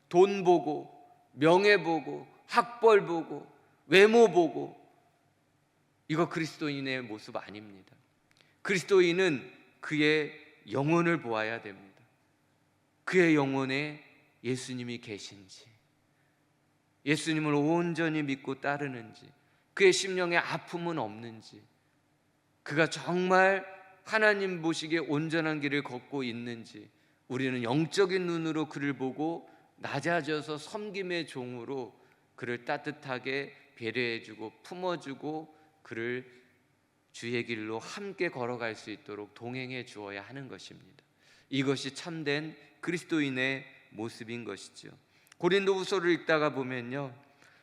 돈 보고 명예 보고 학벌 보고 외모 보고, 이거 그리스도인의 모습 아닙니다. 그리스도인은 그의 영혼을 보아야 됩니다. 그의 영혼에 예수님이 계신지, 예수님을 온전히 믿고 따르는지, 그의 심령에 아픔은 없는지, 그가 정말 하나님 보시기에 온전한 길을 걷고 있는지, 우리는 영적인 눈으로 그를 보고 낮아져서 섬김의 종으로 그를 따뜻하게 배려해주고 품어주고 그를 주의 길로 함께 걸어갈 수 있도록 동행해 주어야 하는 것입니다. 이것이 참된 그리스도인의 모습인 것이죠. 고린도후서를 읽다가 보면요,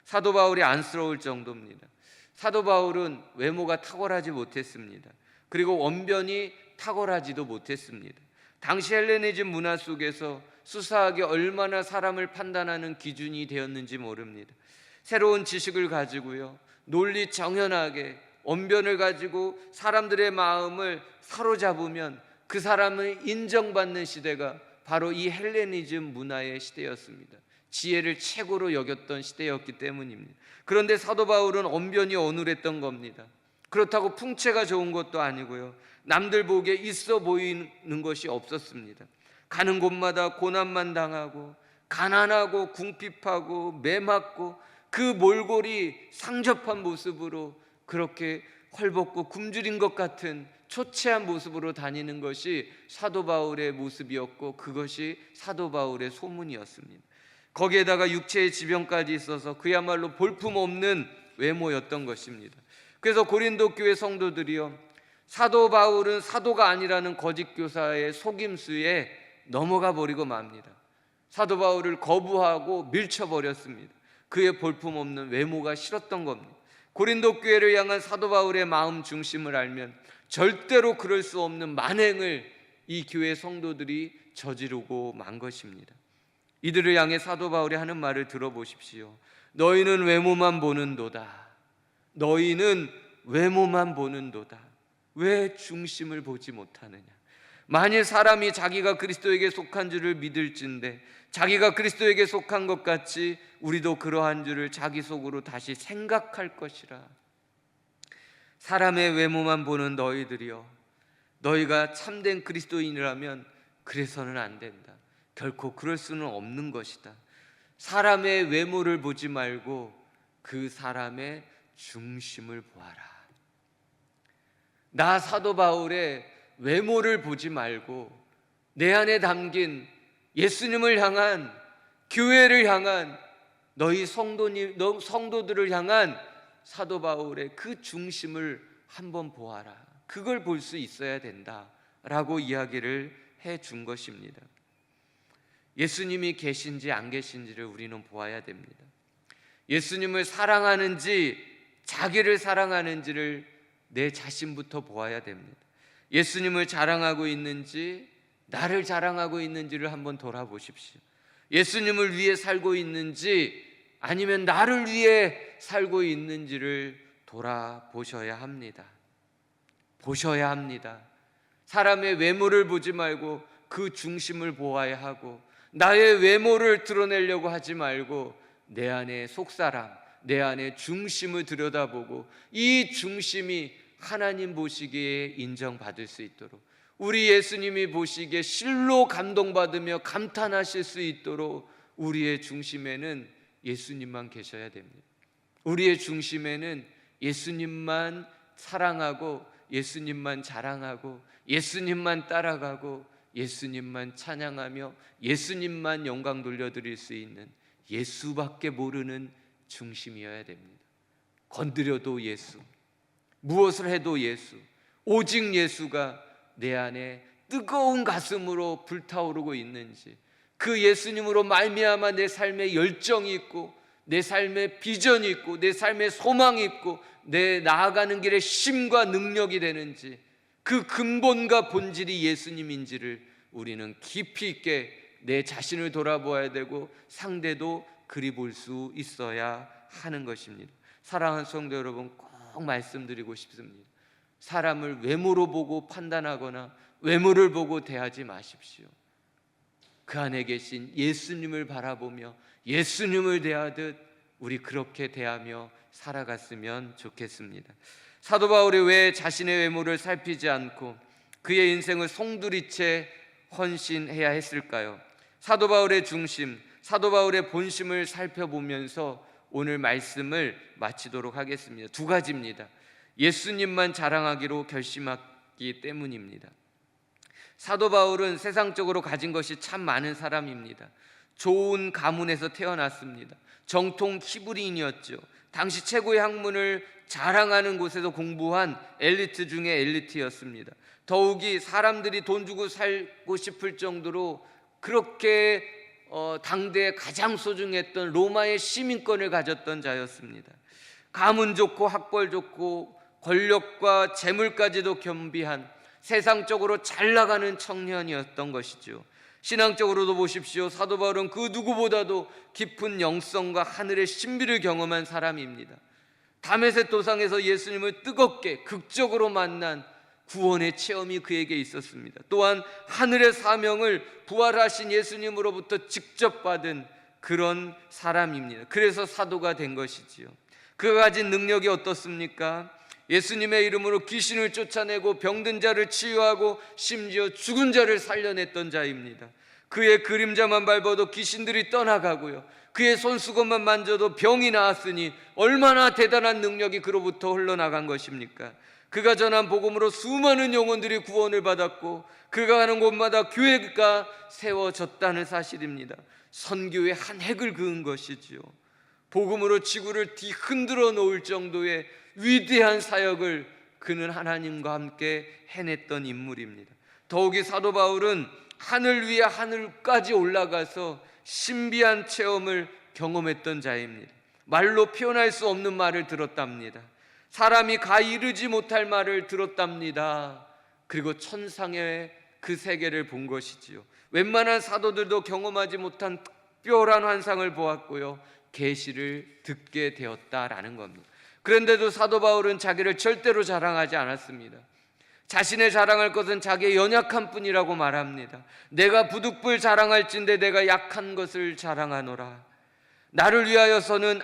사도 바울이 안쓰러울 정도입니다. 사도 바울은 외모가 탁월하지 못했습니다. 그리고 원변이 탁월하지도 못했습니다. 당시 헬레니즘 문화 속에서 수사하기 얼마나 사람을 판단하는 기준이 되었는지 모릅니다. 새로운 지식을 가지고요, 논리 정연하게 언변을 가지고 사람들의 마음을 사로잡으면 그 사람을 인정받는 시대가 바로 이 헬레니즘 문화의 시대였습니다. 지혜를 최고로 여겼던 시대였기 때문입니다. 그런데 사도 바울은 언변이 어눌했던 겁니다. 그렇다고 풍채가 좋은 것도 아니고요, 남들 보기에 있어 보이는 것이 없었습니다. 가는 곳마다 고난만 당하고 가난하고 궁핍하고 매맞고 그 몰골이 상접한 모습으로 그렇게 헐벗고 굶주린 것 같은 초췌한 모습으로 다니는 것이 사도 바울의 모습이었고, 그것이 사도 바울의 소문이었습니다. 거기에다가 육체의 지병까지 있어서 그야말로 볼품없는 외모였던 것입니다. 그래서 고린도 교회 성도들이요, 사도 바울은 사도가 아니라는 거짓 교사의 속임수에 넘어가 버리고 맙니다. 사도 바울을 거부하고 밀쳐버렸습니다. 그의 볼품없는 외모가 싫었던 겁니다. 고린도 교회를 향한 사도 바울의 마음 중심을 알면 절대로 그럴 수 없는 만행을 이 교회 성도들이 저지르고 만 것입니다. 이들을 향해 사도 바울이 하는 말을 들어보십시오. 너희는 외모만 보는도다. 너희는 외모만 보는도다. 왜 중심을 보지 못하느냐? 만일 사람이 자기가 그리스도에게 속한 줄을 믿을진데 자기가 그리스도에게 속한 것 같이 우리도 그러한 줄을 자기 속으로 다시 생각할 것이라. 사람의 외모만 보는 너희들이여, 너희가 참된 그리스도인이라면 그래서는 안 된다. 결코 그럴 수는 없는 것이다. 사람의 외모를 보지 말고 그 사람의 중심을 보아라. 나 사도 바울의 외모를 보지 말고 내 안에 담긴 예수님을 향한, 교회를 향한, 너희 성도들을 향한 사도 바울의 그 중심을 한번 보아라. 그걸 볼 수 있어야 된다라고 이야기를 해준 것입니다. 예수님이 계신지 안 계신지를 우리는 보아야 됩니다. 예수님을 사랑하는지 자기를 사랑하는지를 내 자신부터 보아야 됩니다. 예수님을 자랑하고 있는지 나를 자랑하고 있는지를 한번 돌아보십시오. 예수님을 위해 살고 있는지 아니면 나를 위해 살고 있는지를 돌아보셔야 합니다. 보셔야 합니다. 사람의 외모를 보지 말고 그 중심을 보아야 하고, 나의 외모를 드러내려고 하지 말고 내 안의 속사람, 내 안의 중심을 들여다보고 이 중심이 하나님 보시기에 인정받을 수 있도록, 우리 예수님이 보시기에 실로 감동받으며 감탄하실 수 있도록 우리의 중심에는 예수님만 계셔야 됩니다. 우리의 중심에는 예수님만 사랑하고 예수님만 자랑하고 예수님만 따라가고 예수님만 찬양하며 예수님만 영광 돌려드릴 수 있는 예수밖에 모르는 중심이어야 됩니다. 건드려도 예수, 무엇을 해도 예수, 오직 예수가 내 안에 뜨거운 가슴으로 불타오르고 있는지, 그 예수님으로 말미암아 내 삶에 열정이 있고 내 삶에 비전이 있고 내 삶에 소망이 있고 내 나아가는 길에 힘과 능력이 되는지, 그 근본과 본질이 예수님인지를 우리는 깊이 있게 내 자신을 돌아보아야 되고 상대도 그리 볼 수 있어야 하는 것입니다. 사랑하는 성도 여러분, 꼭 말씀드리고 싶습니다. 사람을 외모로 보고 판단하거나 외모를 보고 대하지 마십시오. 그 안에 계신 예수님을 바라보며 예수님을 대하듯 우리 그렇게 대하며 살아갔으면 좋겠습니다. 사도 바울이 왜 자신의 외모를 살피지 않고 그의 인생을 송두리째 헌신해야 했을까요? 사도 바울의 중심, 사도 바울의 본심을 살펴보면서 오늘 말씀을 마치도록 하겠습니다. 두 가지입니다. 예수님만 자랑하기로 결심했기 때문입니다. 사도 바울은 세상적으로 가진 것이 참 많은 사람입니다. 좋은 가문에서 태어났습니다. 정통 히브리인이었죠. 당시 최고의 학문을 자랑하는 곳에서 공부한 엘리트 중에 엘리트였습니다. 더욱이 사람들이 돈 주고 살고 싶을 정도로 그렇게 당대에 가장 소중했던 로마의 시민권을 가졌던 자였습니다. 가문 좋고 학벌 좋고 권력과 재물까지도 겸비한 세상적으로 잘 나가는 청년이었던 것이죠. 신앙적으로도 보십시오. 사도 바울은 그 누구보다도 깊은 영성과 하늘의 신비를 경험한 사람입니다. 다메섹 도상에서 예수님을 뜨겁게 극적으로 만난 구원의 체험이 그에게 있었습니다. 또한 하늘의 사명을 부활하신 예수님으로부터 직접 받은 그런 사람입니다. 그래서 사도가 된 것이지요. 그가 가진 능력이 어떻습니까? 예수님의 이름으로 귀신을 쫓아내고 병든 자를 치유하고 심지어 죽은 자를 살려냈던 자입니다. 그의 그림자만 밟아도 귀신들이 떠나가고요, 그의 손수건만 만져도 병이 나았으니 얼마나 대단한 능력이 그로부터 흘러나간 것입니까? 그가 전한 복음으로 수많은 영혼들이 구원을 받았고 그가 가는 곳마다 교회가 세워졌다는 사실입니다. 선교의 한 획을 그은 것이지요. 복음으로 지구를 뒤흔들어 놓을 정도의 위대한 사역을 그는 하나님과 함께 해냈던 인물입니다. 더욱이 사도 바울은 하늘 위에 하늘까지 올라가서 신비한 체험을 경험했던 자입니다. 말로 표현할 수 없는 말을 들었답니다. 사람이 가 이르지 못할 말을 들었답니다. 그리고 천상의 그 세계를 본 것이지요. 웬만한 사도들도 경험하지 못한 특별한 환상을 보았고요, 계시를 듣게 되었다라는 겁니다. 그런데도 사도 바울은 자기를 절대로 자랑하지 않았습니다. 자신의 자랑할 것은 자기의 연약한 뿐이라고 말합니다. 내가 부득불 자랑할진대 내가 약한 것을 자랑하노라. 나를 위하여서는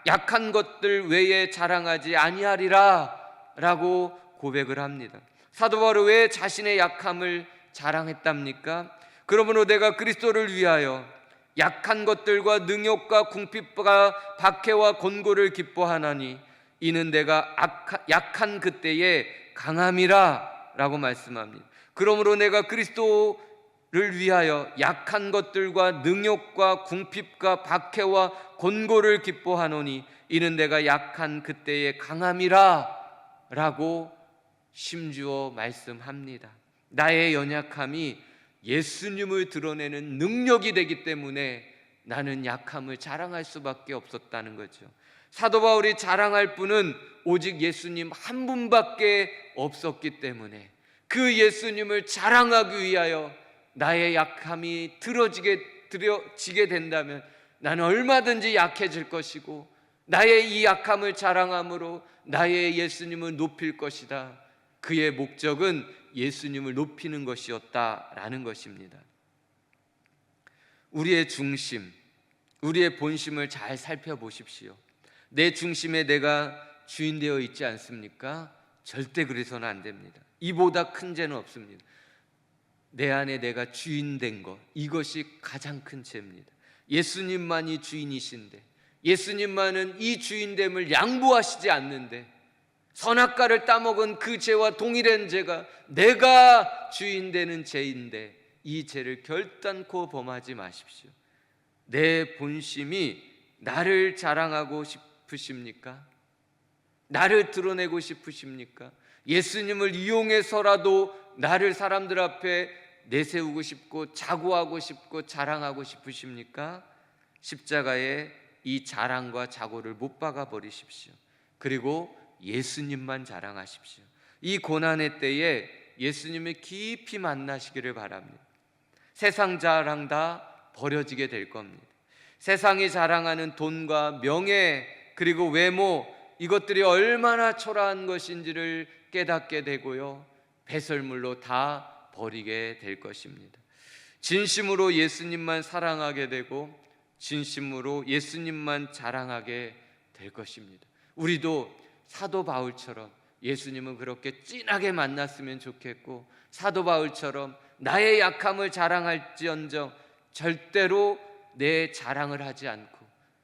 약한 것들 외에 자랑하지 아니하리라 라고 고백을 합니다. 사도 바울은 왜 자신의 약함을 자랑했답니까? 그러므로 내가 그리스도를 위하여 약한 것들과 능욕과 궁핍과 박해와 곤고를 기뻐하나니 이는 내가 약한 그때에 강함이라 라고 말씀합니다. 그러므로 내가 그리스도를 위하여 약한 것들과 능욕과 궁핍과 박해와 곤고를 기뻐하노니 이는 내가 약한 그때에 강함이라 라고 심주어 말씀합니다. 나의 연약함이 예수님을 드러내는 능력이 되기 때문에 나는 약함을 자랑할 수밖에 없었다는 거죠. 사도 바울이 자랑할 분은 오직 예수님 한 분밖에 없었기 때문에 그 예수님을 자랑하기 위하여 나의 약함이 드러지게 된다면 나는 얼마든지 약해질 것이고 나의 이 약함을 자랑함으로 나의 예수님을 높일 것이다. 그의 목적은 예수님을 높이는 것이었다라는 것입니다. 우리의 중심, 우리의 본심을 잘 살펴보십시오. 내 중심에 내가 주인 되어 있지 않습니까? 절대 그래서는 안 됩니다. 이보다 큰 죄는 없습니다. 내 안에 내가 주인 된 것, 이것이 가장 큰 죄입니다. 예수님만이 주인이신데 예수님만은 이 주인됨을 양보하시지 않는데 선악과를 따먹은 그 죄와 동일한 죄가 내가 주인 되는 죄인데 이 죄를 결단코 범하지 마십시오. 내 본심이 나를 자랑하고 싶으십니까? 나를 드러내고 싶으십니까? 예수님을 이용해서라도 나를 사람들 앞에 내세우고 싶고 자고하고 싶고 자랑하고 싶으십니까? 십자가에 이 자랑과 자고를 못 박아 버리십시오. 그리고 예수님만 자랑하십시오. 이 고난의 때에 예수님을 깊이 만나시기를 바랍니다. 세상 자랑 다 버려지게 될 겁니다. 세상이 자랑하는 돈과 명예 그리고 외모, 이것들이 얼마나 초라한 것인지를 깨닫게 되고요, 배설물로 다 버리게 될 것입니다. 진심으로 예수님만 사랑하게 되고 진심으로 예수님만 자랑하게 될 것입니다. 우리도 사도 바울처럼 예수님을 그렇게 진하게 만났으면 좋겠고, 사도 바울처럼 나의 약함을 자랑할지언정 절대로 내 자랑을 하지 않고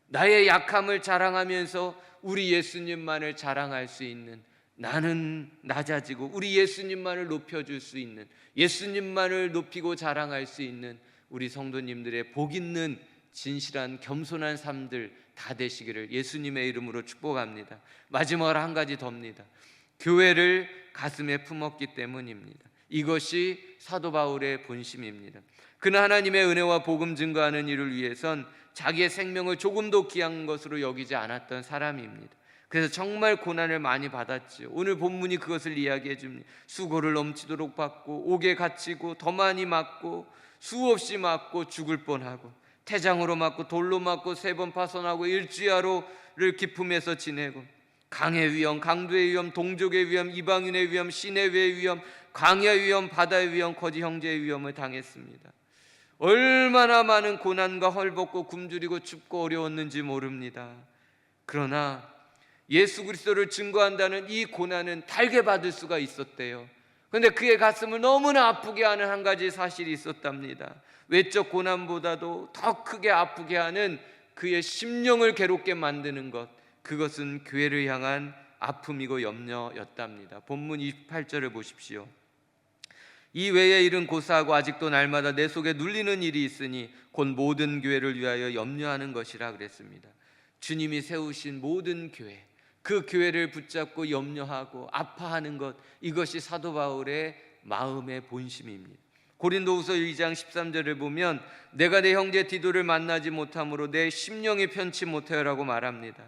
나의 약함을 자랑하면서 우리 예수님만을 자랑할 수 있는, 나는 낮아지고 우리 예수님만을 높여줄 수 있는, 예수님만을 높이고 자랑할 수 있는 우리 성도님들의 복 있는 진실한 겸손한 삶들 다 되시기를 예수님의 이름으로 축복합니다. 마지막으로 한 가지 더입니다. 교회를 가슴에 품었기 때문입니다. 이것이 사도 바울의 본심입니다. 그는 하나님의 은혜와 복음 증거하는 일을 위해선 자기의 생명을 조금도 귀한 것으로 여기지 않았던 사람입니다. 그래서 정말 고난을 많이 받았지요. 오늘 본문이 그것을 이야기해 줍니다. 수고를 넘치도록 받고 옥에 갇히고 더 많이 맞고 수없이 맞고 죽을 뻔하고 태장으로 맞고 돌로 맞고 3번 파손하고 일주야로를 기품에서 지내고 강의 위험, 강도의 위험, 동족의 위험, 이방인의 위험, 시내외의 위험, 광야의 위험, 바다의 위험, 거지 형제의 위험을 당했습니다. 얼마나 많은 고난과 헐벗고 굶주리고 춥고 어려웠는지 모릅니다. 그러나 예수 그리스도를 증거한다는 이 고난은 달게 받을 수가 있었대요. 그런데 그의 가슴을 너무나 아프게 하는 한 가지 사실이 있었답니다. 외적 고난보다도 더 크게 아프게 하는 그의 심령을 괴롭게 만드는 것, 그것은 교회를 향한 아픔이고 염려였답니다. 본문 28절을 보십시오. 이 외의 일은 고사하고 아직도 날마다 내 속에 눌리는 일이 있으니 곧 모든 교회를 위하여 염려하는 것이라 그랬습니다. 주님이 세우신 모든 교회, 그 교회를 붙잡고 염려하고 아파하는 것, 이것이 사도 바울의 마음의 본심입니다. 고린도후서 2장 13절을 보면 내가 내 형제 디도를 만나지 못함으로 내 심령이 편치 못하여라고 말합니다.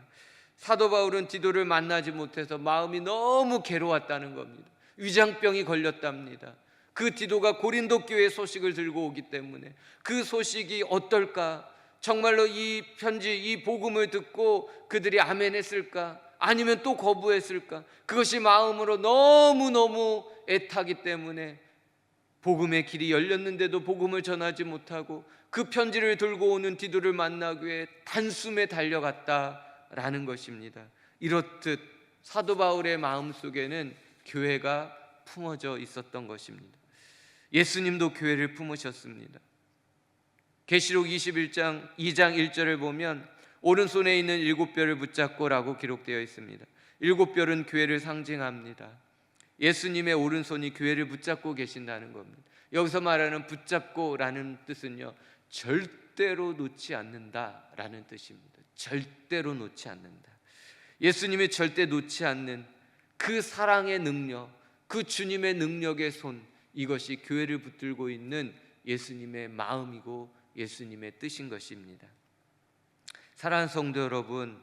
사도 바울은 디도를 만나지 못해서 마음이 너무 괴로웠다는 겁니다. 위장병이 걸렸답니다. 그 디도가 고린도 교회 소식을 들고 오기 때문에 그 소식이 어떨까? 정말로 이 편지, 이 복음을 듣고 그들이 아멘 했을까? 아니면 또 거부했을까? 그것이 마음으로 너무너무 애타기 때문에 복음의 길이 열렸는데도 복음을 전하지 못하고 그 편지를 들고 오는 디도를 만나기 위해 단숨에 달려갔다라는 것입니다. 이렇듯 사도 바울의 마음속에는 교회가 품어져 있었던 것입니다. 예수님도 교회를 품으셨습니다. 계시록 21장 2장 1절을 보면 오른손에 있는 7뼈를 붙잡고라고 기록되어 있습니다. 7뼈는 교회를 상징합니다. 예수님의 오른손이 교회를 붙잡고 계신다는 겁니다. 여기서 말하는 붙잡고라는 뜻은요, 절대로 놓지 않는다라는 뜻입니다. 절대로 놓지 않는다. 예수님이 절대 놓지 않는 그 사랑의 능력, 그 주님의 능력의 손, 이것이 교회를 붙들고 있는 예수님의 마음이고 예수님의 뜻인 것입니다. 사랑하는 성도 여러분,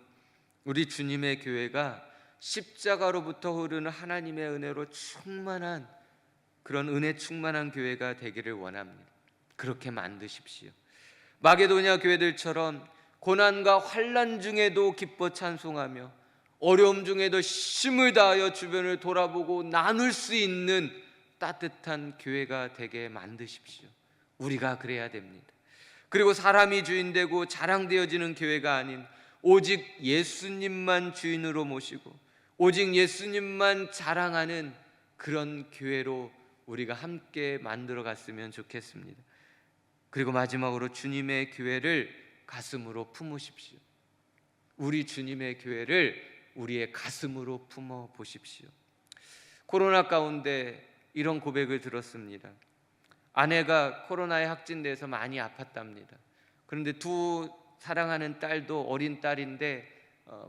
우리 주님의 교회가 십자가로부터 흐르는 하나님의 은혜로 충만한 그런 은혜 충만한 교회가 되기를 원합니다. 그렇게 만드십시오. 마게도냐 교회들처럼 고난과 환난 중에도 기뻐 찬송하며 어려움 중에도 힘을 다하여 주변을 돌아보고 나눌 수 있는 따뜻한 교회가 되게 만드십시오. 우리가 그래야 됩니다. 그리고 사람이 주인되고 자랑되어지는 교회가 아닌 오직 예수님만 주인으로 모시고 오직 예수님만 자랑하는 그런 교회로 우리가 함께 만들어 갔으면 좋겠습니다. 그리고 마지막으로 주님의 교회를 가슴으로 품으십시오. 우리 주님의 교회를 우리의 가슴으로 품어 보십시오. 코로나 가운데 이런 고백을 들었습니다. 아내가 코로나에 확진돼서 많이 아팠답니다. 그런데 두 사랑하는 딸도 어린 딸인데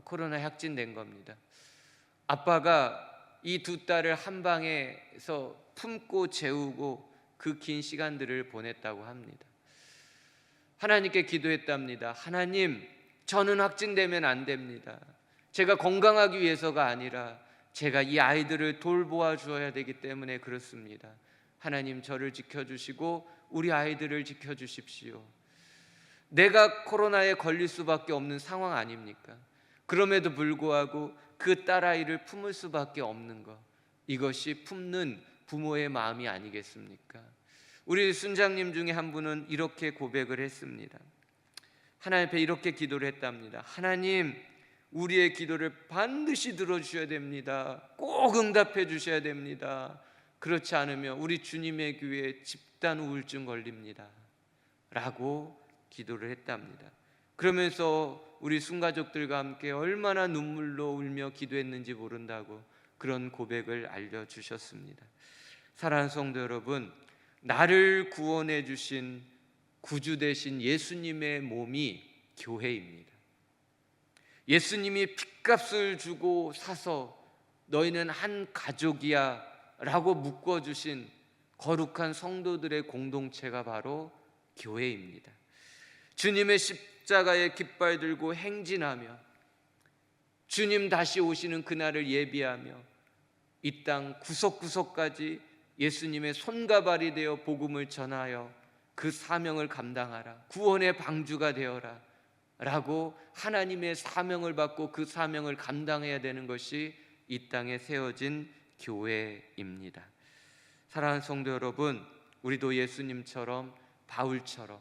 코로나에 확진된 겁니다. 아빠가 이 두 딸을 한 방에서 품고 재우고 그 긴 시간들을 보냈다고 합니다. 하나님께 기도했답니다. 하나님, 저는 확진되면 안 됩니다. 제가 건강하기 위해서가 아니라 제가 이 아이들을 돌보아 주어야 되기 때문에 그렇습니다. 하나님, 저를 지켜주시고 우리 아이들을 지켜주십시오. 내가 코로나에 걸릴 수밖에 없는 상황 아닙니까? 그럼에도 불구하고 그 딸아이를 품을 수밖에 없는 것, 이것이 품는 부모의 마음이 아니겠습니까? 우리 순장님 중에 한 분은 이렇게 고백을 했습니다. 하나님 앞에 이렇게 기도를 했답니다. 하나님, 우리의 기도를 반드시 들어주셔야 됩니다. 꼭 응답해 주셔야 됩니다. 그렇지 않으면 우리 주님의 교회에 집단 우울증 걸립니다 라고 기도를 했답니다. 그러면서 우리 순가족들과 함께 얼마나 눈물로 울며 기도했는지 모른다고 그런 고백을 알려주셨습니다. 사랑하는 성도 여러분, 나를 구원해 주신 구주 되신 예수님의 몸이 교회입니다. 예수님이 핏값을 주고 사서 너희는 한 가족이야 라고 묶어주신 거룩한 성도들의 공동체가 바로 교회입니다. 주님의 십자가의 깃발 들고 행진하며 주님 다시 오시는 그날을 예비하며 이 땅 구석구석까지 예수님의 손과 발이 되어 복음을 전하여 그 사명을 감당하라, 구원의 방주가 되어라 라고 하나님의 사명을 받고 그 사명을 감당해야 되는 것이 이 땅에 세워진 교회입니다. 사랑하는 성도 여러분, 우리도 예수님처럼 바울처럼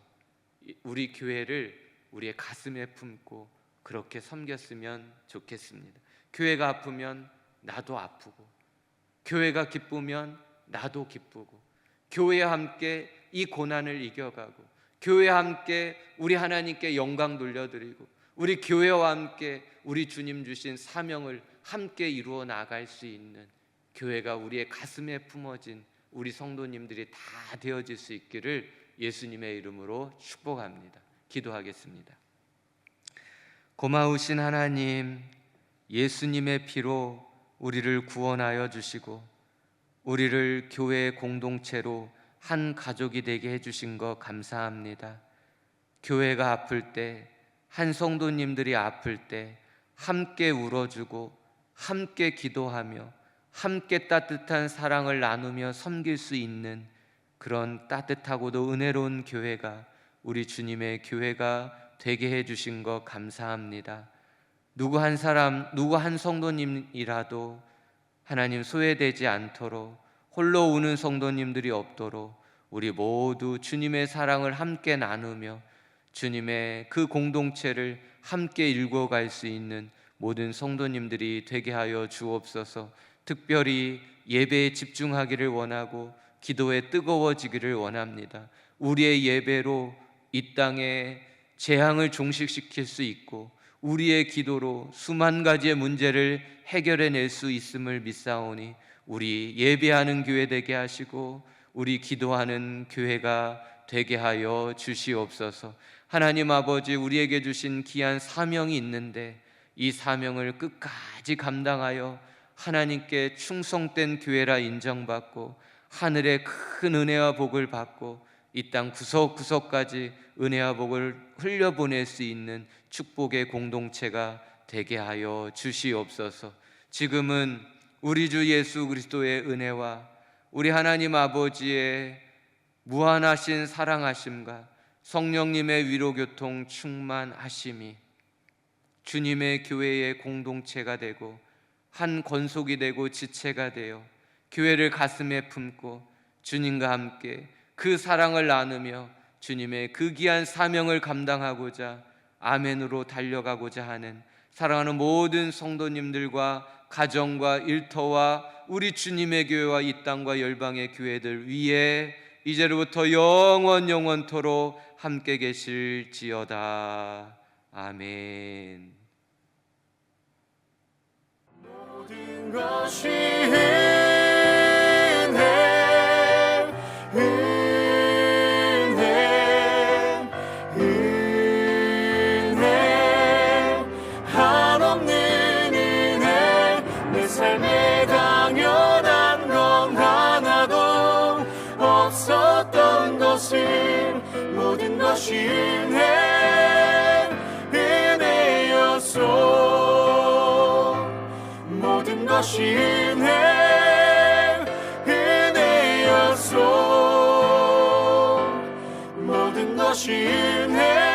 우리 교회를 우리의 가슴에 품고 그렇게 섬겼으면 좋겠습니다. 교회가 아프면 나도 아프고, 교회가 기쁘면 나도 기쁘고, 교회와 함께 이 고난을 이겨가고, 교회와 함께 우리 하나님께 영광 돌려드리고, 우리 교회와 함께 우리 주님 주신 사명을 함께 이루어 나갈 수 있는 교회가 우리의 가슴에 품어진 우리 성도님들이 다 되어질 수 있기를 예수님의 이름으로 축복합니다. 기도하겠습니다. 고마우신 하나님, 예수님의 피로 우리를 구원하여 주시고 우리를 교회의 공동체로 한 가족이 되게 해주신 것 감사합니다. 교회가 아플 때, 한 성도님들이 아플 때 함께 울어주고 함께 기도하며 함께 따뜻한 사랑을 나누며 섬길 수 있는 그런 따뜻하고도 은혜로운 교회가 우리 주님의 교회가 되게 해주신 것 감사합니다. 누구 한 성도님이라도 하나님 소외되지 않도록, 홀로 우는 성도님들이 없도록 우리 모두 주님의 사랑을 함께 나누며 주님의 그 공동체를 함께 일궈갈 수 있는 모든 성도님들이 되게 하여 주옵소서. 특별히 예배에 집중하기를 원하고 기도에 뜨거워지기를 원합니다. 우리의 예배로 이 땅에 재앙을 종식시킬 수 있고 우리의 기도로 수만 가지의 문제를 해결해낼 수 있음을 믿사오니 우리 예배하는 교회 되게 하시고 우리 기도하는 교회가 되게 하여 주시옵소서. 하나님 아버지, 우리에게 주신 귀한 사명이 있는데 이 사명을 끝까지 감당하여 하나님께 충성된 교회라 인정받고 하늘의 큰 은혜와 복을 받고 이 땅 구석구석까지 은혜와 복을 흘려보낼 수 있는 축복의 공동체가 되게 하여 주시옵소서. 지금은 우리 주 예수 그리스도의 은혜와 우리 하나님 아버지의 무한하신 사랑하심과 성령님의 위로교통 충만하심이 주님의 교회의 공동체가 되고 한 권속이 되고 지체가 되어 교회를 가슴에 품고 주님과 함께 그 사랑을 나누며 주님의 그 귀한 사명을 감당하고자 아멘으로 달려가고자 하는 사랑하는 모든 성도님들과 가정과 일터와 우리 주님의 교회와 이 땅과 열방의 교회들 위에 이제로부터 영원토록 함께 계실지어다. 아멘. 모든 것이 은혜 한없는 은혜 내 삶에 당연한 건 하나도 없었던 것을 모든 것이 은혜였소. 모든 것이 은혜였소. 모든 것이 은혜